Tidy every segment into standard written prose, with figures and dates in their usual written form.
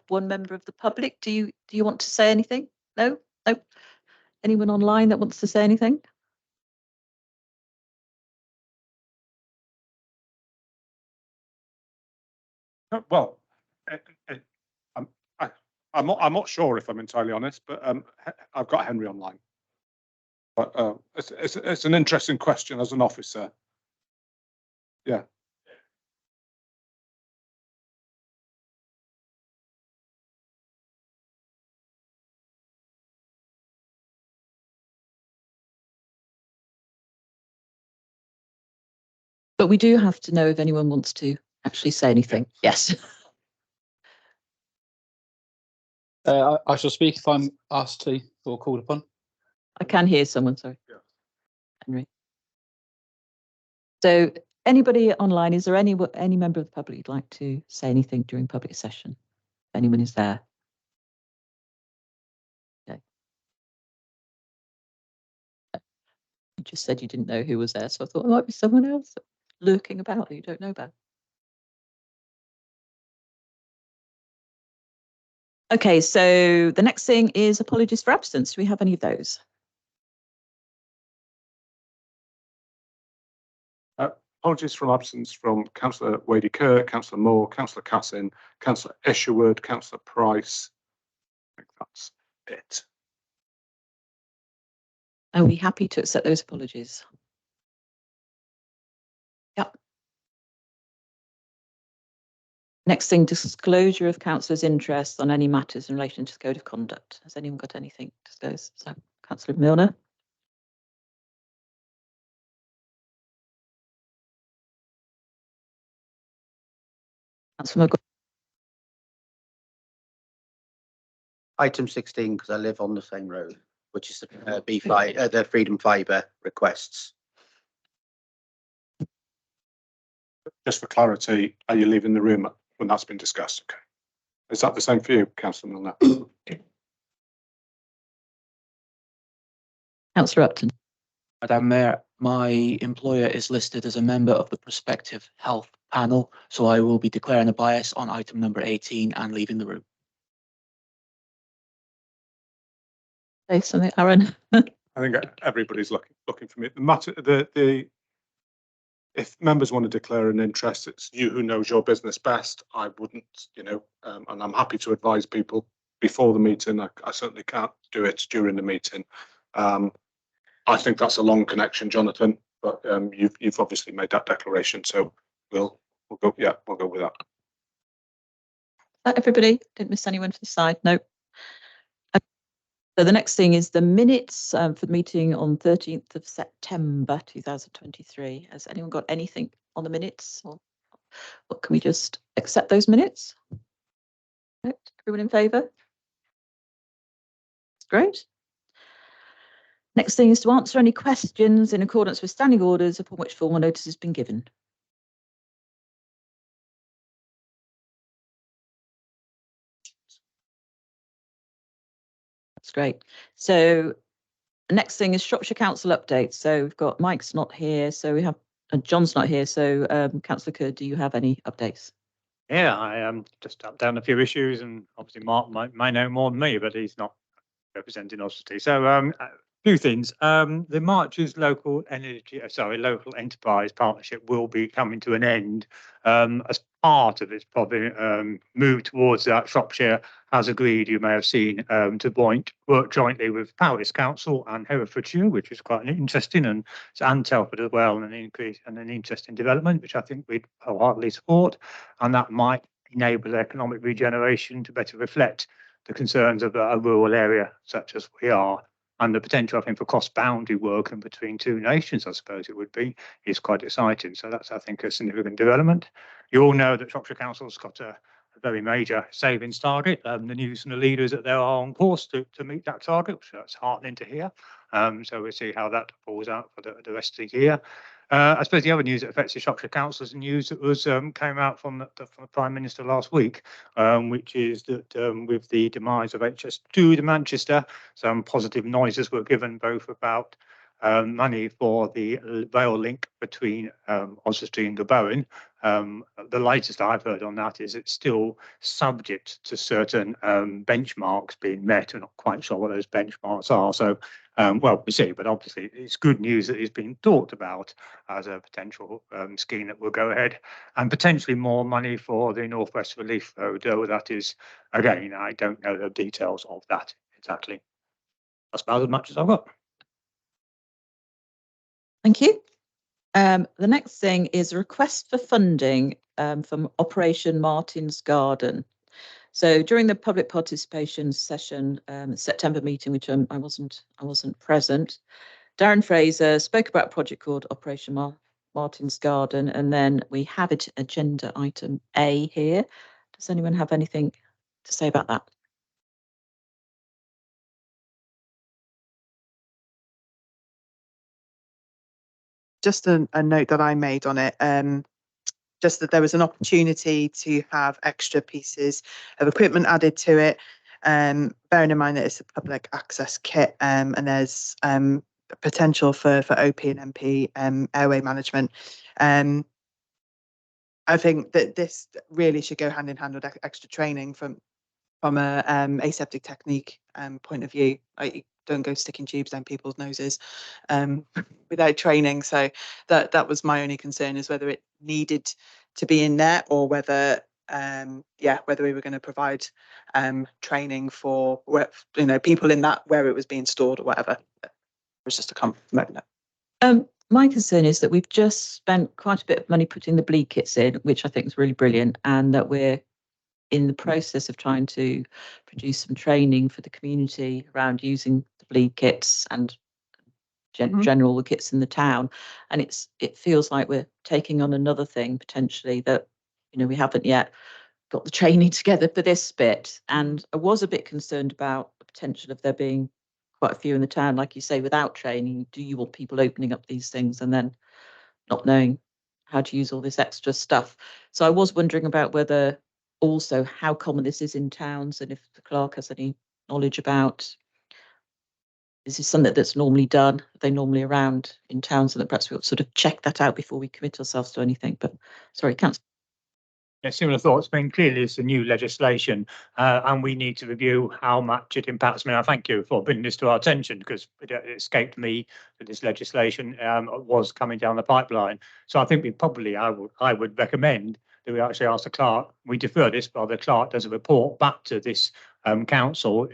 one member of the public. Do you want to say anything? No? No? Anyone online that wants to say anything? Well, I'm not sure if I'm entirely honest, but I've got Henry online. But it's an interesting question as an officer. Yeah. But we do have to know if anyone wants to actually say anything. Yes. I shall speak if I'm asked to or called upon. I can hear someone, sorry. Yeah. Henry. So anybody online, is there any member of the public who'd like to say anything during public session? If anyone is there. Okay. You just said you didn't know who was there, so I thought it might be someone else lurking about that you don't know about. Okay, so the next thing is apologies for absence. Do we have any of those? Apologies for absence from Councillor Wadey Kerr, Councillor Moore, Councillor Cassin, Councillor Isherwood, Councillor Price. I think that's it. Are we happy to accept those apologies? Yep. Next thing, disclosure of councillors' interest on any matters in relation to the Code of Conduct. Has anyone got anything to disclose? So, Councillor Milner. Councillor McGuire. Item 16, because I live on the same road, which is the B5, the Freedom Fibre requests. Just for clarity, are you leaving the room when that's been discussed? Okay. Is that the same for you, Councillor Milner? Councillor Upton. Madam Mayor, my employer is listed as a member of the prospective health panel, so I will be declaring a bias on item number 18 and leaving the room. Say something, Aaron. I think everybody's looking for me. The matter, if members want to declare an interest, it's you who knows your business best. I wouldn't, and I'm happy to advise people before the meeting. I certainly can't do it during the meeting. I think that's a long connection, Jonathan, but you've obviously made that declaration, so we'll go. Yeah, we'll go with that. Everybody, didn't miss anyone for the side. No. So the next thing is the minutes for the meeting on 13th of September 2023. Has anyone got anything on the minutes? Or can we just accept those minutes? No? Everyone in favour? That's great. Next thing is to answer any questions in accordance with standing orders upon which formal notice has been given. That's great. So the next thing is Shropshire Council updates. So we've got Mike's not here, so we have John's not here. So Councillor Kerr, do you have any updates? Yeah, I just up down a few issues, and obviously Mark might know more than me, but he's not representing Oswestry. So a few things. The March's local enterprise partnership will be coming to an end as part of its probably move towards that. Shropshire has agreed, you may have seen, to work jointly with Powys Council and Herefordshire, which is quite interesting, and Telford as well, and an interesting development, which I think we'd wholeheartedly support, and that might enable economic regeneration to better reflect the concerns of a rural area such as we are, and the potential, I think, for cross-boundary work in between two nations, I suppose it would be, is quite exciting. So that's, I think, a significant development. You all know that Shropshire Council's got a very major savings target. The news from the leaders that they are on course to meet that target, which that's heartening to hear. So we'll see how that falls out for the rest of the year. I suppose the other news that affects the Shropshire Council is the news that was came out from the Prime Minister last week, which is that with the demise of HS2 to Manchester, some positive noises were given both about money for the rail link between Oswestry and the Bowen. The latest I've heard on that is it's still subject to certain benchmarks being met. I'm not quite sure what those benchmarks are. So, well, we see, but obviously it's good news that it's been talked about as a potential scheme that will go ahead, and potentially more money for the North West Relief Road. Though that is, again, I don't know the details of that exactly. That's about as much as I've got. Thank you. The next thing is a request for funding from Operation Martin's Garden. So during the public participation session, September meeting, which I wasn't present, Darren Fraser spoke about a project called Operation Martin's Garden, and then we have it agenda item A here. Does anyone have anything to say about that? Just a note that I made on it, just that there was an opportunity to have extra pieces of equipment added to it, bearing in mind that it's a public access kit, and there's potential for OP and MP airway management. I think that this really should go hand in hand with extra training from a aseptic technique point of view. You don't go sticking tubes down people's noses without training. So that was my only concern, is whether it needed to be in there, or whether whether we were going to provide training for people in that where it was being stored or whatever. It was just a comment. My concern is that we've just spent quite a bit of money putting the bleed kits in, which I think is really brilliant, and that we're in the process of trying to produce some training for the community around using the bleed kits and general the kits in the town. And it feels like we're taking on another thing potentially that, we haven't yet got the training together for this bit. And I was a bit concerned about the potential of there being quite a few in the town, like you say, without training. Do you want people opening up these things and then not knowing how to use all this extra stuff? So I was wondering about whether also how common this is in towns, and if the clerk has any knowledge about, is this something that's normally done? Are they normally around in towns, and that perhaps we'll sort of check that out before we commit ourselves to anything? But sorry, Councillor. Yeah, similar thoughts. I mean, clearly it's a new legislation, and we need to review how much it impacts. I mean, I thank you for bringing this to our attention, because it escaped me that this legislation was coming down the pipeline. So I think I would recommend that we actually ask the clerk, we defer this, but the clerk does a report back to this council,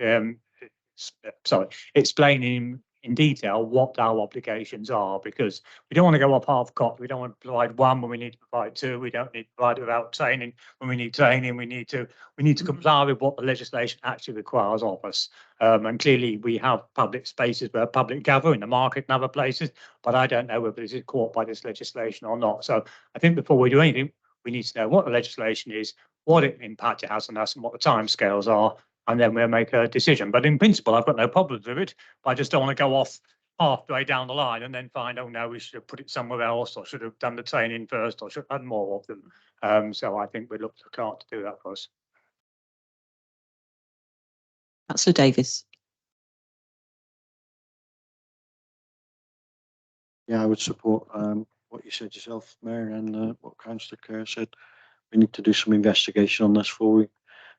explaining in detail what our obligations are, because we don't want to go up half-cocked. We don't want to provide one when we need to provide two. We don't need to provide without training when we need training. We need to comply with what the legislation actually requires of us. And clearly we have public spaces where public gather in the market and other places, but I don't know whether this is caught by this legislation or not. So I think before we do anything, we need to know what the legislation is, what impact it has on us, and what the timescales are, and then we'll make a decision. But in principle, I've got no problems with it. But I just don't want to go off halfway down the line and then find, oh no, we should have put it somewhere else, or should have done the training first, or should have had more of them. So I think we'd look to the clerk to do that for us. Councillor Davis. Yeah, I would support what you said yourself, Mayor, and what Councillor Kerr said. We need to do some investigation on this before we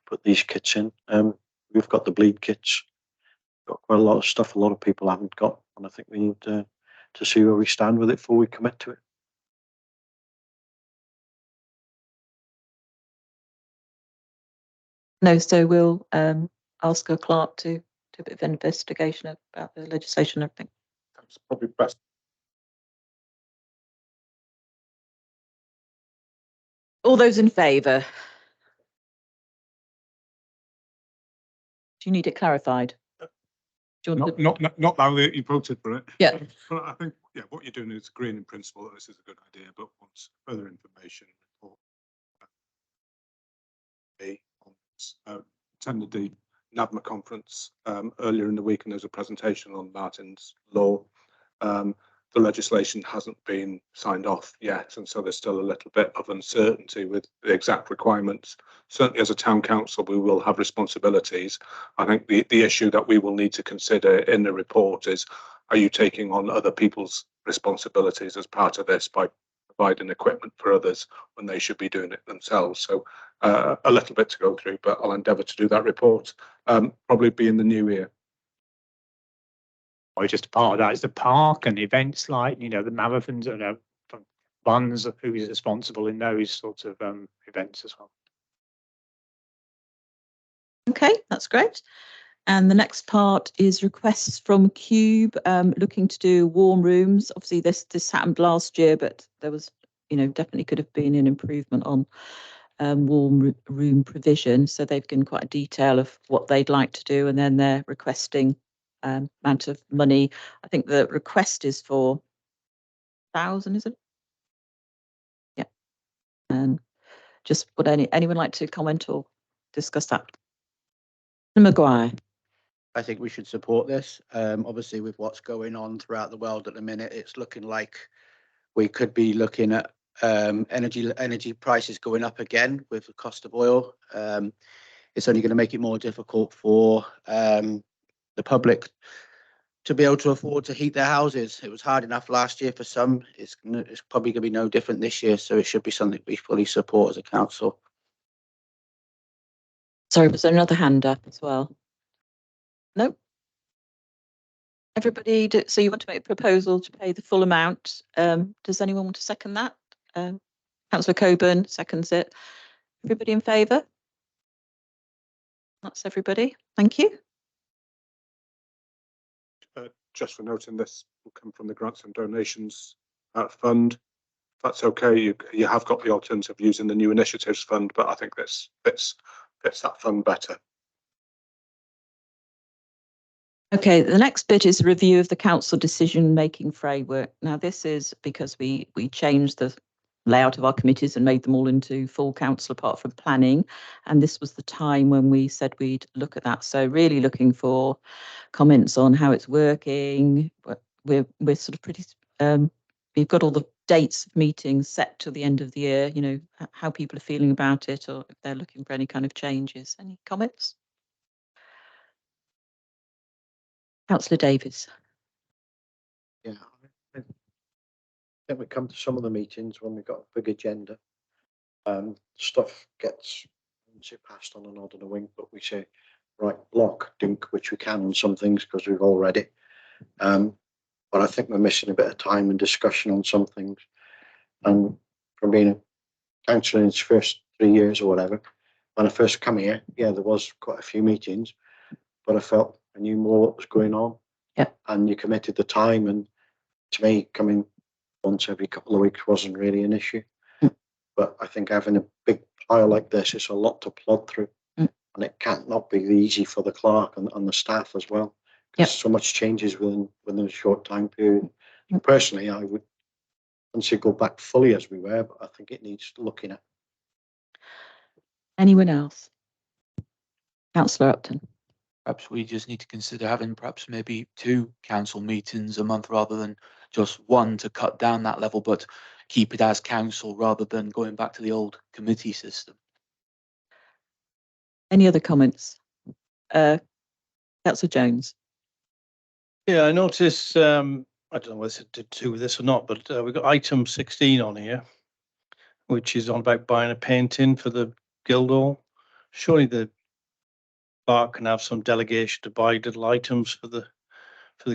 put these kits in. We've got the bleed kits, got quite a lot of stuff a lot of people haven't got, and I think we need to see where we stand with it before we commit to it. No, so we'll ask our clerk to do a bit of investigation about the legislation and everything. That's probably best. All those in favour? Do you need it clarified? Do you want Not now that you voted for it. Yeah. But I think, what you're doing is agreeing in principle that this is a good idea, but once further information report attended the NABMA conference earlier in the week, and there's a presentation on Martin's Law. The legislation hasn't been signed off yet, and so there's still a little bit of uncertainty with the exact requirements. Certainly as a town council, we will have responsibilities. I think the issue that we will need to consider in the report is are you taking on other people's responsibilities as part of this by providing equipment for others when they should be doing it themselves? So a little bit to go through, but I'll endeavour to do that report, probably be in the new year. Or just a part of that is the park and events like, you know, the marathons and runs, who's responsible in those sorts of events as well. Okay, that's great. And the next part is requests from Cube, looking to do warm rooms. Obviously, this happened last year, but there was, you know, definitely could have been an improvement on warm room provision. So they've given quite a detail of what they'd like to do, and then they're requesting amount of money. I think the request is for 1,000, is it? Yeah. Just would anyone like to comment or discuss that? Maguire. I think we should support this. Obviously, with what's going on throughout the world at the minute, it's looking like we could be looking at energy prices going up again with the cost of oil. It's only going to make it more difficult for the public to be able to afford to heat their houses. It was hard enough last year for some. It's probably going to be no different this year, so it should be something we fully support as a council. Sorry, was there another hand up as well? No. Everybody, so you want to make a proposal to pay the full amount. Does anyone want to second that? Councillor Coburn seconds it. Everybody in favour? That's everybody. Thank you. Just for noting, this will come from the grants and donations fund. If that's okay, you have got the alternative using the new initiatives fund, but I think this fits that fund better. Okay, the next bit is a review of the council decision-making framework. Now, this is because we changed the layout of our committees and made them all into full council apart from planning, and this was the time when we said we'd look at that. So really looking for comments on how it's working. We're sort of pretty we've got all the dates of meetings set till the end of the year, you know, how people are feeling about it, or if they're looking for any kind of changes. Any comments? Councillor Davies. Yeah, I think we come to some of the meetings when we've got a big agenda. Stuff gets passed on a nod and a wink, but we say, right, block, dink, which we can on some things because we've all read it. But I think we're missing a bit of time and discussion on some things. And from being a councillor in its first 3 years or whatever, when I first come here, yeah, there was quite a few meetings, but I felt I knew more what was going on. Yeah. And you committed the time, and to me, coming once every couple of weeks wasn't really an issue. But I think having a big pile like this is a lot to plod through, and it can't not be easy for the clerk and the staff as well. Yep. So much changes within a short time period. Personally, I would once you go back fully as we were, but I think it needs looking at. Anyone else? Councillor Upton. Perhaps we just need to consider having perhaps maybe 2 council meetings a month rather than just one, to cut down that level, but keep it as council rather than going back to the old committee system. Any other comments? Councillor Jones. Yeah, I notice, I don't know whether it's to do with this or not, but we've got item 16 on here, which is on about buying a painting for the Guildhall. Surely the clerk can have some delegation to buy little items for the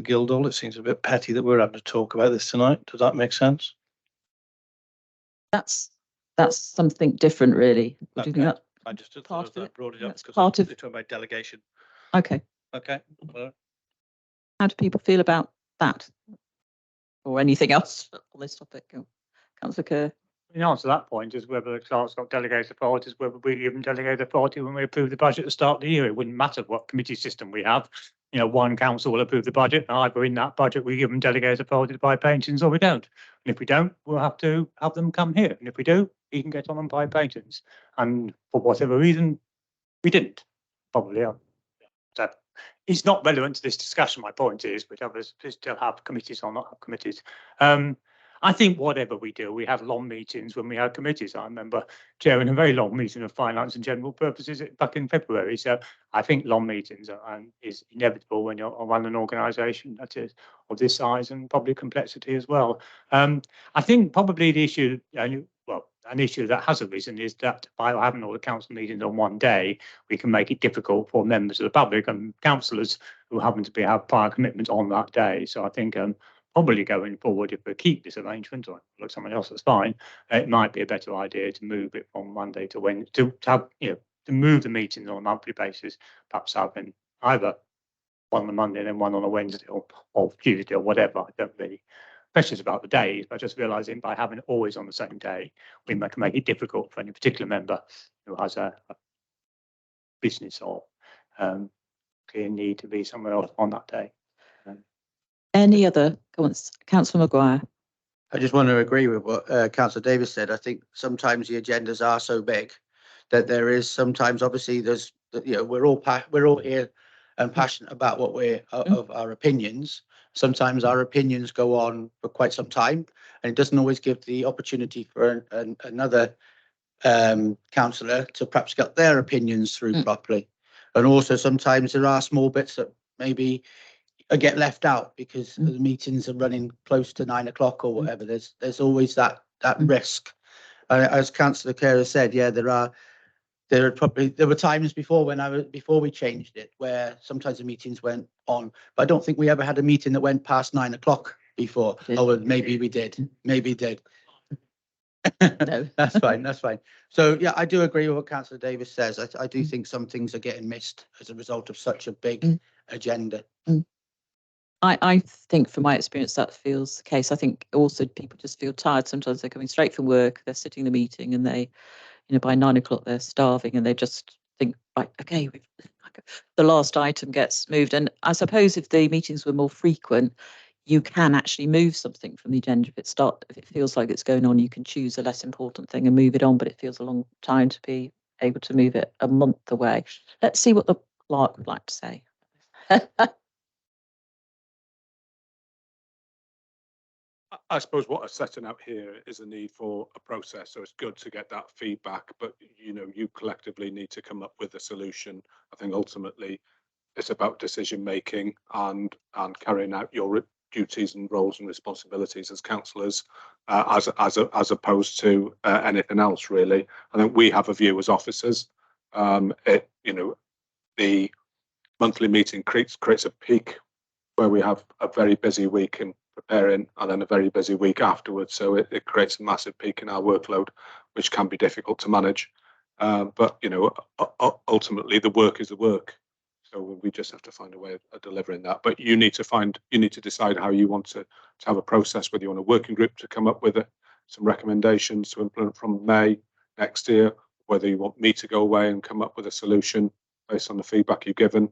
Guildhall. It seems a bit petty that we're having to talk about this tonight. Does that make sense? That's something different, really. What do you think Okay. that? I just thought Part of I it? brought it up That's because part of- they're talking about delegation. Okay. Okay. Well, How do people feel about that? Or anything else on this topic? Councillor Kerr. In answer to that point is whether the clerk's got delegated authorities, whether we give them delegated authority when we approve the budget at the start of the year. It wouldn't matter what committee system we have. You know, one council will approve the budget, and either in that budget we give them delegated authority to buy paintings or we don't. And if we don't, we'll have to have them come here. And if we do, he can get on and buy paintings. And for whatever reason, we didn't. Probably. So it's not relevant to this discussion. My point is, which others still have committees or not have committees. I think whatever we do, we have long meetings when we have committees. I remember chairing a very long meeting of finance and general purposes back in February. So I think long meetings is inevitable when you're running an organisation that is of this size and probably complexity as well. I think probably the issue, an issue that has arisen is that by having all the council meetings on one day, we can make it difficult for members of the public and councillors who happen to have prior commitments on that day. So I think probably going forward, if we keep this arrangement or look someone else, that's fine. It might be a better idea to move it from Monday to Wednesday, to have, to move the meetings on a monthly basis, perhaps having either one on a Monday and then one on a Wednesday or Tuesday or whatever. I don't really precious about the days, but just realising by having it always on the same day, we can make it difficult for any particular member who has a business or clear need to be somewhere else on that day. Any other comments? Councillor Maguire. I just want to agree with what Councillor Davis said. I think sometimes the agendas are so big that there is sometimes, obviously, there's, we're all here and passionate about what of our opinions. Sometimes our opinions go on for quite some time, and it doesn't always give the opportunity for another councillor to perhaps get their opinions through properly. And also sometimes there are small bits that maybe get left out because the meetings are running close to 9 o'clock or whatever. There's always that risk. As Councillor Kerr said, yeah, there were times before before we changed it where sometimes the meetings went on, but I don't think we ever had a meeting that went past 9 o'clock before. Oh, maybe we did. Maybe did. No. That's fine. That's fine. So yeah, I do agree with what Councillor Davis says. I do think some things are getting missed as a result of such a big agenda. I think from my experience that feels the case. I think also people just feel tired. Sometimes they're coming straight from work, they're sitting in the meeting and they, by 9 o'clock they're starving and they just think, right, okay, the last item gets moved. And I suppose if the meetings were more frequent, you can actually move something from the agenda. If it feels like it's going on, you can choose a less important thing and move it on, but it feels a long time to be able to move it a month away. Let's see what the clerk would like to say. I suppose what I'm setting out here is a need for a process. So it's good to get that feedback, but you collectively need to come up with a solution. I think ultimately it's about decision making and carrying out your duties and roles and responsibilities as councillors, as opposed to anything else really. I think we have a view as officers. The monthly meeting creates a peak where we have a very busy week in preparing and then a very busy week afterwards. So it creates a massive peak in our workload, which can be difficult to manage. But ultimately the work is the work. So we just have to find a way of delivering that. But you need to decide how you want to have a process, whether you want a working group to come up with some recommendations to implement from May next year, whether you want me to go away and come up with a solution based on the feedback you've given.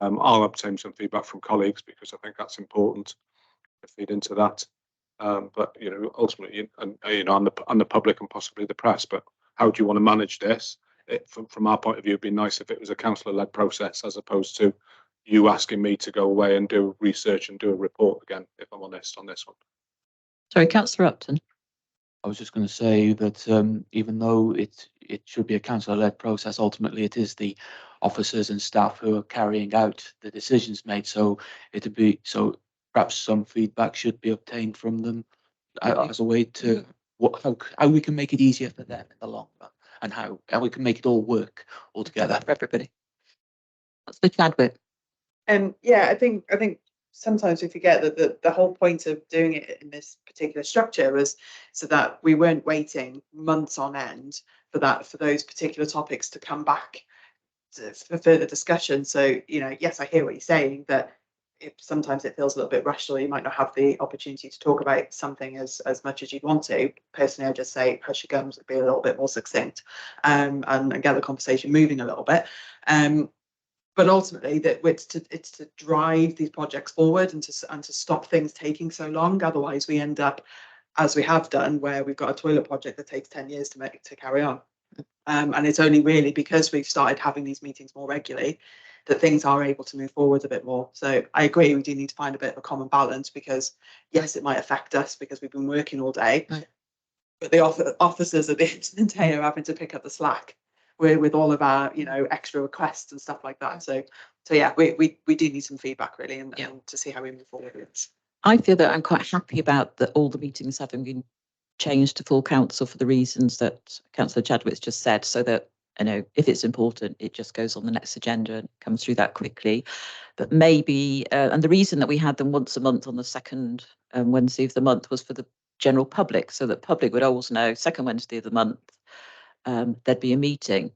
I'll obtain some feedback from colleagues because I think that's important to feed into that. But ultimately, and on the public and possibly the press. But how do you want to manage this? From our point of view, it'd be nice if it was a councillor-led process as opposed to you asking me to go away and do research and do a report again, if I'm honest on this one. Sorry, Councillor Upton. I was just going to say that even though it should be a councillor-led process, ultimately it is the officers and staff who are carrying out the decisions made. So perhaps some feedback should be obtained from them as a way to how we can make it easier for them in the long run, and how we can make it all work all together for everybody. That's the Chadwick. Yeah, I think sometimes we forget that the whole point of doing it in this particular structure was so that we weren't waiting months on end for those particular topics to come back for further discussion. So yes, I hear what you're saying, that if sometimes it feels a little bit rushed or you might not have the opportunity to talk about something as much as you'd want to. Personally, I just say hush your gums, be a little bit more succinct, and get the conversation moving a little bit. But ultimately, it's to drive these projects forward and to stop things taking so long. Otherwise, we end up, as we have done, where we've got a toilet project that takes 10 years to carry on. And it's only really because we've started having these meetings more regularly that things are able to move forward a bit more. So I agree, we do need to find a bit of a common balance, because yes, it might affect us because we've been working all day, Right. but the officers at the end of the day are having to pick up the slack with all of our, you know, extra requests and stuff like that. So yeah, we do need some feedback really, and to see how we move forward. I feel that I'm quite happy about all the meetings having been changed to full council for the reasons that Councillor Chadwick's just said, so that, you know, if it's important, it just goes on the next agenda and comes through that quickly. But maybe, and the reason that we had them once a month on the second Wednesday of the month was for the general public, so that public would always know second Wednesday of the month there'd be a meeting.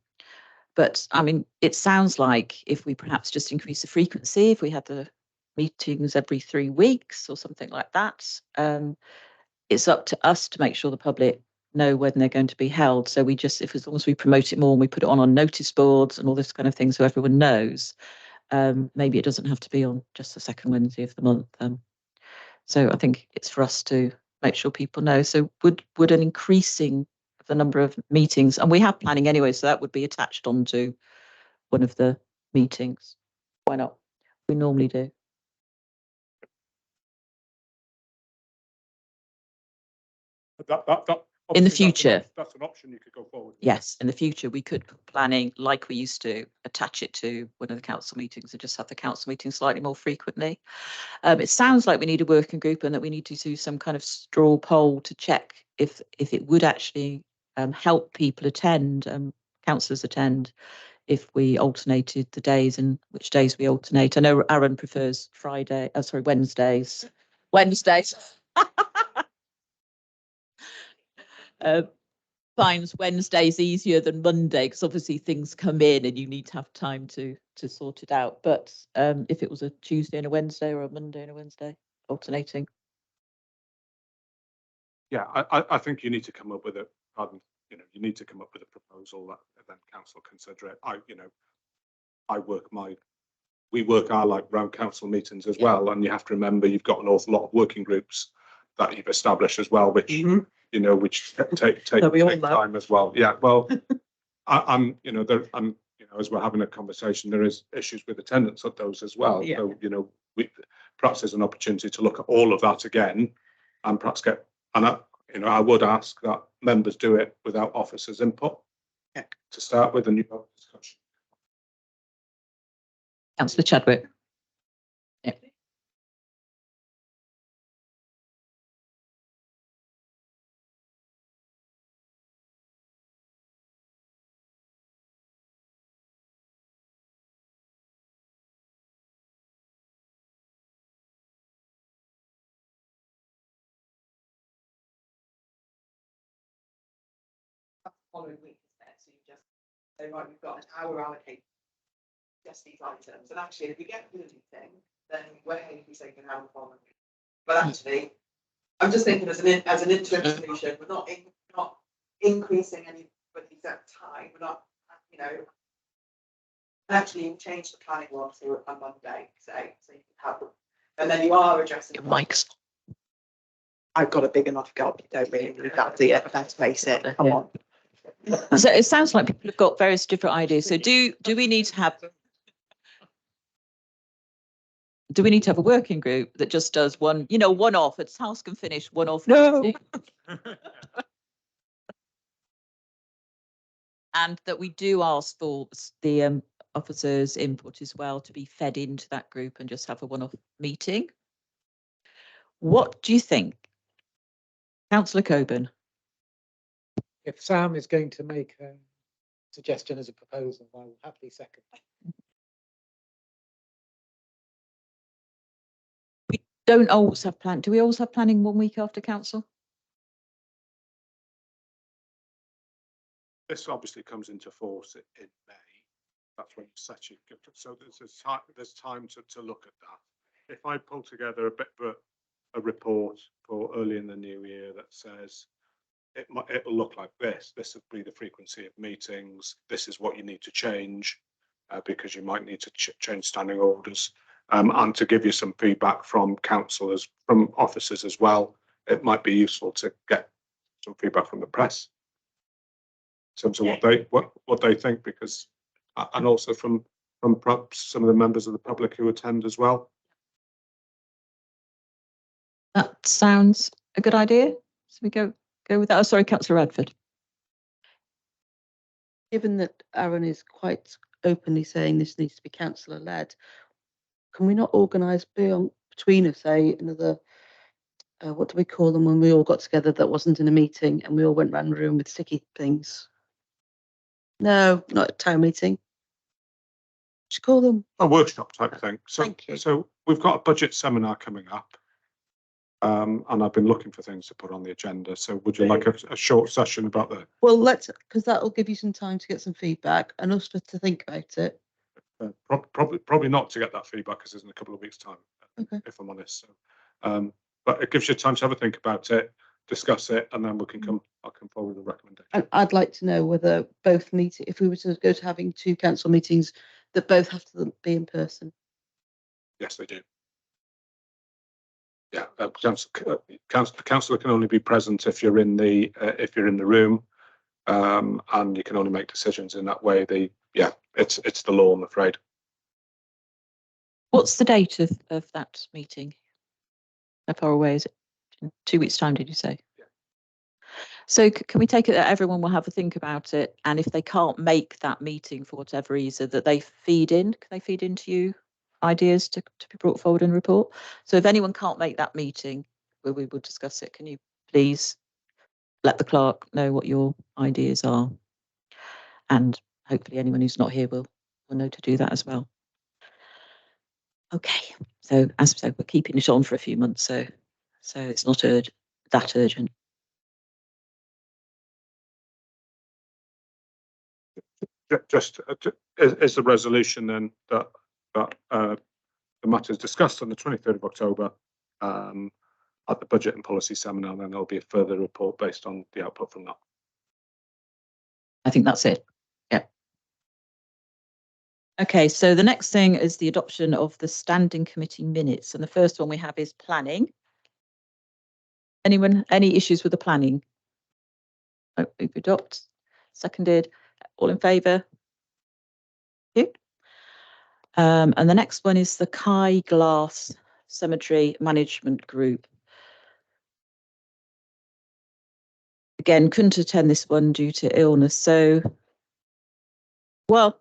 But I mean, it sounds like if we perhaps just increase the frequency, if we had the meetings every 3 weeks or something like that, it's up to us to make sure the public know when they're going to be held. So we just, if as long as we promote it more and we put it on notice boards and all this kind of thing, so everyone knows, maybe it doesn't have to be on just the second Wednesday of the month. So I think it's for us to make sure people know. So would an increasing the number of meetings, and we have planning anyway, so that would be attached onto one of the meetings. Why not? We normally do. In the future. That's an option you could go forward with. Yes, in the future we could put planning like we used to, attach it to one of the council meetings and just have the council meeting slightly more frequently. It sounds like we need a working group and that we need to do some kind of straw poll to check if it would actually help people attend, councillors attend, if we alternated the days and which days we alternate. I know Aaron prefers Wednesdays. Wednesdays. Finds Wednesdays easier than Monday because obviously things come in and you need to have time to sort it out. But if it was a Tuesday and a Wednesday or a Monday and a Wednesday, alternating. Yeah, I think you need to come up with a, you need to come up with a proposal that then council consider it. We work our like round council meetings as well, and you have to remember you've got an awful lot of working groups that you've established as well, which you know, which take time as well. Yeah, well, I'm as we're having a conversation, there is issues with attendance at those as well. Yeah. So perhaps there's an opportunity to look at all of that again, and perhaps I would ask that members do it without officers' input to start with, and you have a discussion. Councillor Chadwick. Yeah. Following week, so you just say, right, we've got an hour allocated just these items, and actually if we get rid of anything, then we're going to be taking an hour following week. But actually, I'm just thinking as an interim solution, we're not increasing anybody's time. We're not, actually change the planning one to a Monday, say, so you can have, and then you are addressing Mics. I've got a big enough job. You don't really need that, do you? Let's face it. Come on. So it sounds like people have got various different ideas. So do we need to have a working group that just does one off? It's task and finish, one off. No. And that we do ask for the officers' input as well to be fed into that group and just have a one-off meeting. What do you think? Councillor Coburn. If Sam is going to make a suggestion as a proposal, I will happily second. We don't always have planning. Do we always have planning 1 week after council? This obviously comes into force in May. That's when you set your, so there's time to look at that. If I pull together a bit of a report for early in the new year that says it'll look like this will be the frequency of meetings, this is what you need to change because you might need to change standing orders, and to give you some feedback from councillors, from officers as well. It might be useful to get some feedback from the press in terms of what they think, because and also from from perhaps some of the members of the public who attend as well. That sounds a good idea. So we go with that. Oh, sorry, Councillor Radford. Given that Aaron is quite openly saying this needs to be councillor led, can we not organise between us, say, another, what do we call them when we all got together that wasn't in a meeting and we all went round the room with sticky things? No, not a town meeting. What do you call them? A workshop type thing. Thank you. So we've got a budget seminar coming up. And I've been looking for things to put on the agenda. So would you like a short session about that? Well, because that'll give you some time to get some feedback and us to think about it. Probably not to get that feedback because it's in a couple of weeks' time, Okay. if I'm honest. So, but it gives you time to have a think about it, discuss it, and then I'll come forward with a recommendation. And I'd like to know whether both if we were to go to having 2 council meetings, that both have to be in person. Yes, they do. Yeah, councillor can only be present if you're in the room, and you can only make decisions in that way. It's the law, I'm afraid. What's the date of that meeting? How far away is it? In 2 weeks' time, did you say? Yeah. So can we take it that everyone will have a think about it, and if they can't make that meeting for whatever reason, that they feed in? Can they feed into you ideas to be brought forward in a report? So if anyone can't make that meeting where we will discuss it, can you please let the clerk know what your ideas are? And hopefully anyone who's not here will know to do that as well. Okay, so as I said, we're keeping it on for a few months, so it's not that urgent. Just is the resolution then that the matter is discussed on the 23rd of October at the budget and policy seminar, and then there'll be a further report based on the output from that. I think that's it. Yeah. Okay, so the next thing is the adoption of the standing committee minutes, and the first one we have is planning. Anyone, any issues with the planning? Oh, move to adopt. Seconded. All in favour? Thank you. And the next one is the Kai Glass Cemetery Management Group. Again, couldn't attend this one due to illness. So, well,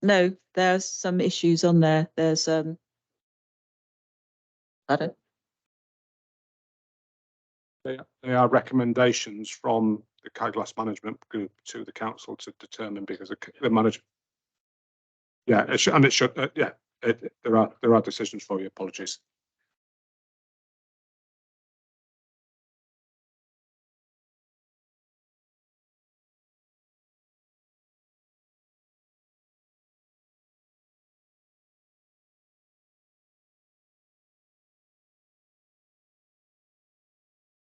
no, there's some issues on there. There's pardon? They are recommendations from the Kai Glass Management Group to the council to determine, because the management. Yeah, it should. There are decisions for you. Apologies.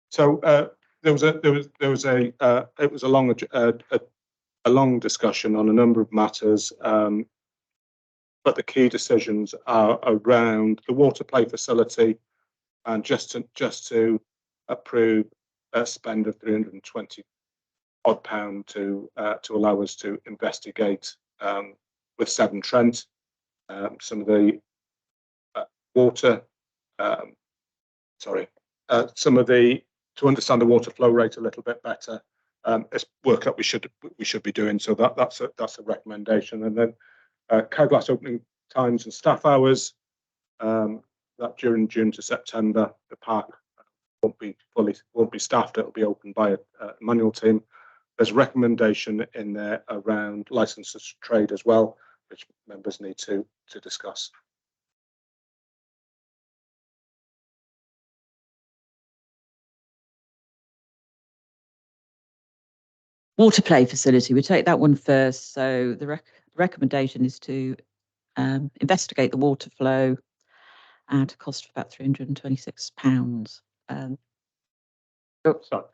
So there was a long discussion on a number of matters, but the key decisions are around the water play facility, and just to approve a spend of £320 odd to allow us to investigate with Severn Trent some of the to understand the water flow rate a little bit better. It's work that we should be doing. So that's a recommendation. And then Kai Glass opening times and staff hours. That during June to September, the park won't be staffed. It'll be opened by a manual team. There's a recommendation in there around licenses to trade as well, which members need to discuss. Water play facility, we take that one first. So the recommendation is to investigate the water flow at a cost of about £326. Sorry.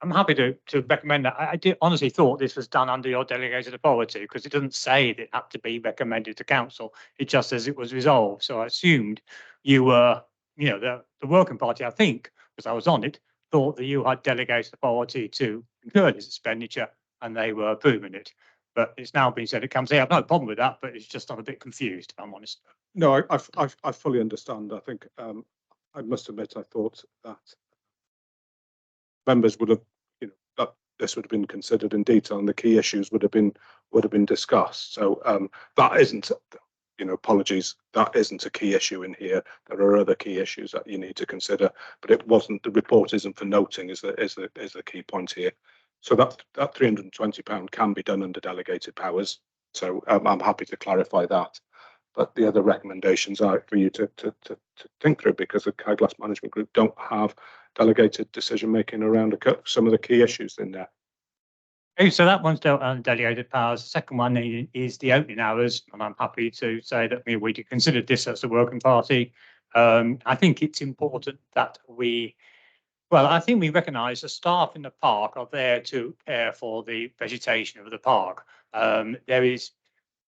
I'm happy to recommend that. I honestly thought this was done under your delegated authority, because it doesn't say that it had to be recommended to council. It just says it was resolved. So I assumed you were, the working party, I think, because I was on it, thought that you had delegated authority to incur this expenditure and they were approving it. But it's now been said it comes here. I've no problem with that, but it's just I'm a bit confused, if I'm honest. No, I fully understand. I think I must admit I thought that members would have, you know, that this would have been considered in detail and the key issues would have been discussed. So that isn't, you know, apologies, that isn't a key issue in here. There are other key issues that you need to consider, but it wasn't, the report isn't for noting is the key point here. So that £320 can be done under delegated powers. So I'm happy to clarify that. But the other recommendations are for you to think through, because the Carglass Management Group don't have delegated decision making around some of the key issues in there. Okay, so that one's dealt on delegated powers. The second one is the opening hours, and I'm happy to say that we considered this as a working party. I think it's important that I think we recognise the staff in the park are there to care for the vegetation of the park. There is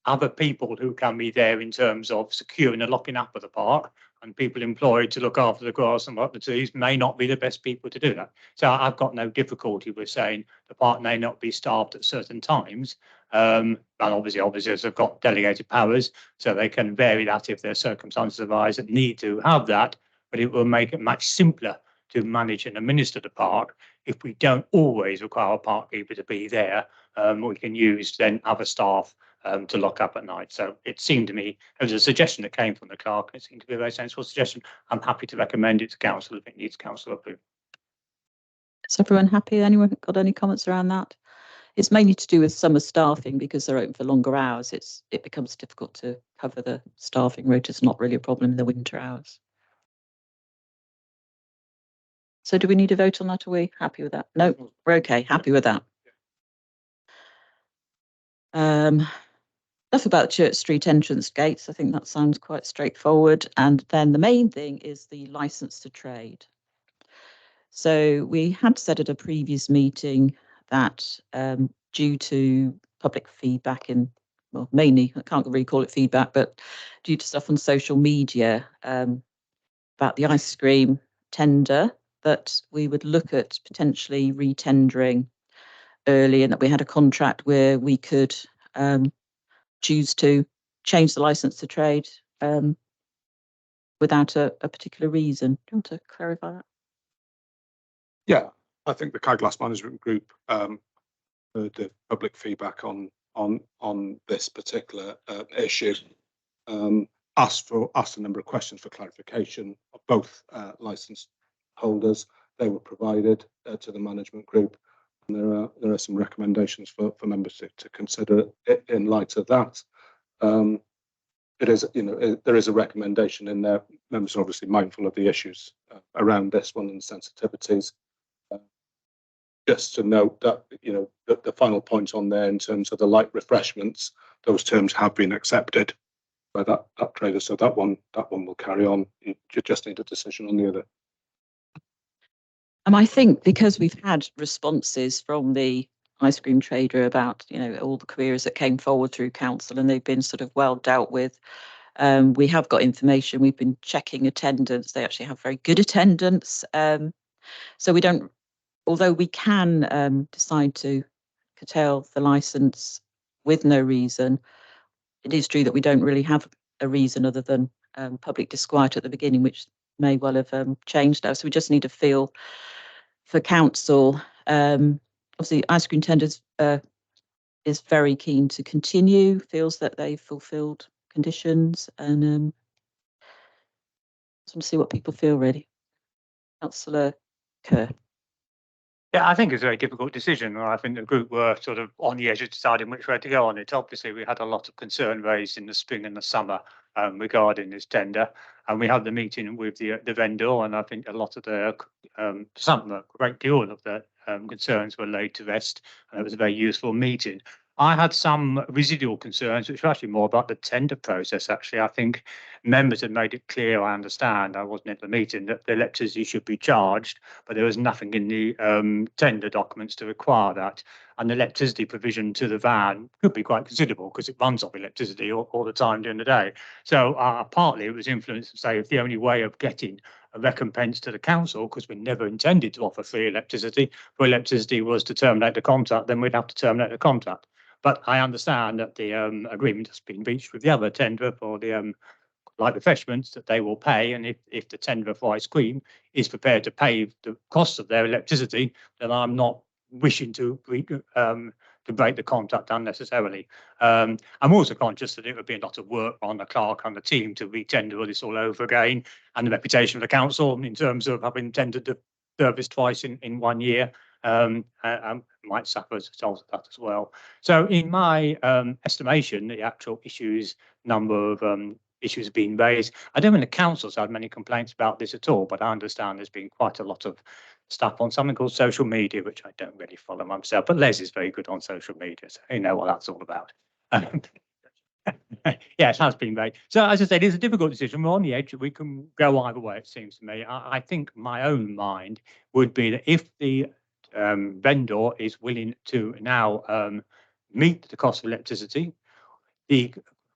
other people who can be there in terms of securing the locking up of the park, and people employed to look after the grass and what the trees may not be the best people to do that. So I've got no difficulty with saying the park may not be staffed at certain times. And obviously officers have got delegated powers, so they can vary that if their circumstances arise that need to have that, but it will make it much simpler to manage and administer the park if we don't always require a park keeper to be there. We can use then other staff to lock up at night. So it seemed to me, it was a suggestion that came from the clerk. It seemed to be a very sensible suggestion. I'm happy to recommend it to council if it needs council approval. Is everyone happy? Anyone got any comments around that? It's mainly to do with summer staffing because they're open for longer hours. It becomes difficult to cover the staffing rate. It's not really a problem in the winter hours. So do we need a vote on that? Are we happy with that? No, we're okay. Happy with that. Enough about Church Street entrance gates. I think that sounds quite straightforward. And then the main thing is the licence to trade. So we had said at a previous meeting that due to public feedback mainly, I can't really call it feedback, but due to stuff on social media about the ice cream tender, that we would look at potentially re-tendering early, and that we had a contract where we could choose to change the licence to trade without a particular reason. Do you want to clarify that? Yeah, I think the Carglass Management Group heard the public feedback on this particular issue. Asked a number of questions for clarification of both licence holders. They were provided to the management group, and there are some recommendations for members to consider it in light of that. It is, you know, there is a recommendation in there. Members are obviously mindful of the issues around this one and sensitivities. Just to note that, you know, the final point on there in terms of the light refreshments, those terms have been accepted by that trader, so that one will carry on. You just need a decision on the other. And I think because we've had responses from the ice cream trader about, you know, all the queries that came forward through council, and they've been sort of well dealt with. We have got information. We've been checking attendance. They actually have very good attendance. So we don't, although we can decide to curtail the licence with no reason, it is true that we don't really have a reason other than public disquiet at the beginning, which may well have changed now. So we just need a feel for council. Obviously, ice cream tenders is very keen to continue, feels that they've fulfilled conditions, and to see what people feel really. Councillor Kerr. Yeah, I think it's a very difficult decision. I think the group were sort of on the edge of deciding which way to go on it. Obviously, we had a lot of concern raised in the spring and the summer regarding this tender, and we had the meeting with the vendor, and I think a lot of a great deal of the concerns were laid to rest, and it was a very useful meeting. I had some residual concerns, which were actually more about the tender process. Actually, I think members had made it clear, I understand, I wasn't at the meeting, that the electricity should be charged, but there was nothing in the tender documents to require that. And the electricity provision to the van could be quite considerable because it runs off electricity all the time during the day. So partly it was influenced to say if the only way of getting a recompense to the council, because we never intended to offer free electricity, for electricity was to terminate the contract, then we'd have to terminate the contract. But I understand that the agreement has been reached with the other tenderer for the like refreshments, that they will pay, and if the tenderer for ice cream is prepared to pay the cost of their electricity, then I'm not wishing to break the contract unnecessarily. I'm also conscious that it would be a lot of work on the clerk and the team to re-tender this all over again, and the reputation of the council in terms of having tendered the service twice in 1 year might suffer as a result of that as well. So in my estimation, the actual number of issues being raised. I don't think the council's had many complaints about this at all, but I understand there's been quite a lot of stuff on something called social media, which I don't really follow myself, but Les is very good on social media, so you know what that's all about. Yeah, it has been made. So as I said, it's a difficult decision. We're on the edge. We can go either way, it seems to me. I think my own mind would be that if the vendor is willing to now meet the cost of electricity, the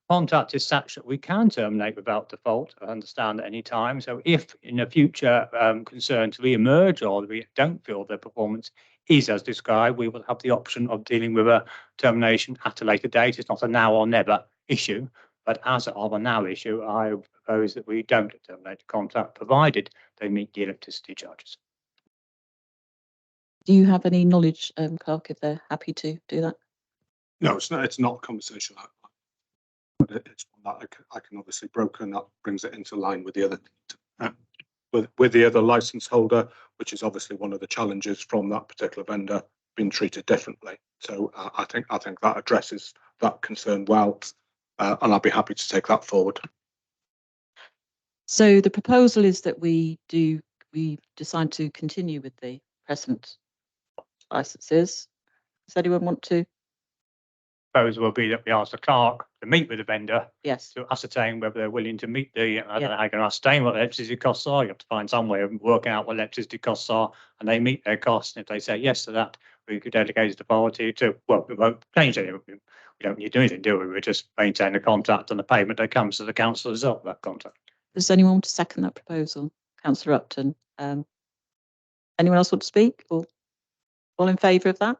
contract is such that we can terminate without default, I understand, at any time. So if in the future concerns re-emerge or we don't feel their performance is as described, we will have the option of dealing with a termination at a later date. It's not a now or never issue, but as of a now issue, I propose that we don't terminate the contract provided they meet the electricity charges. Do you have any knowledge, Clark, if they're happy to do that? No, it's not a conversation. But it's one that I can obviously broker, and that brings it into line with the other with the other license holder, which is obviously one of the challenges from that particular vendor being treated differently. So I think that addresses that concern well, and I'd be happy to take that forward. So the proposal is that we decide to continue with the present licenses. Does anyone want to? Proposal will be that we ask the clerk to meet with the vendor Yes. to ascertain whether they're willing to meet the, I don't know how you can ascertain what electricity costs are. You have to find some way of working out what electricity costs are, and they meet their costs. And if they say yes to that, we could delegate the authority to, well, we won't change anything. We don't need to do anything, do we? We just maintain the contract and the payment that comes to the council as well, that contract. Does anyone want to second that proposal? Councillor Upton. Anyone else want to speak, or all in favour of that?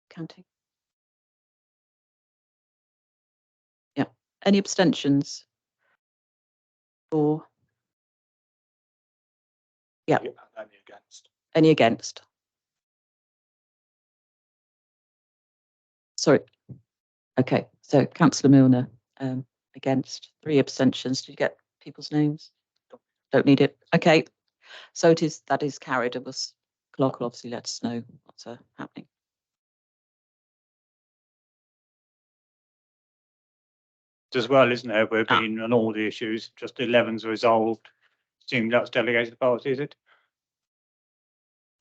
Counting. Yeah. Any abstentions? Or yeah. Any against? Any against? Sorry. Okay. So Councillor Milner against. 3 abstentions. Did you get people's names? Don't need it. Okay. So that is carried. It was clerk will obviously let us know what's happening. As well, isn't there? We've been on all the issues, just 11's resolved. Assume that's delegated authority, is it?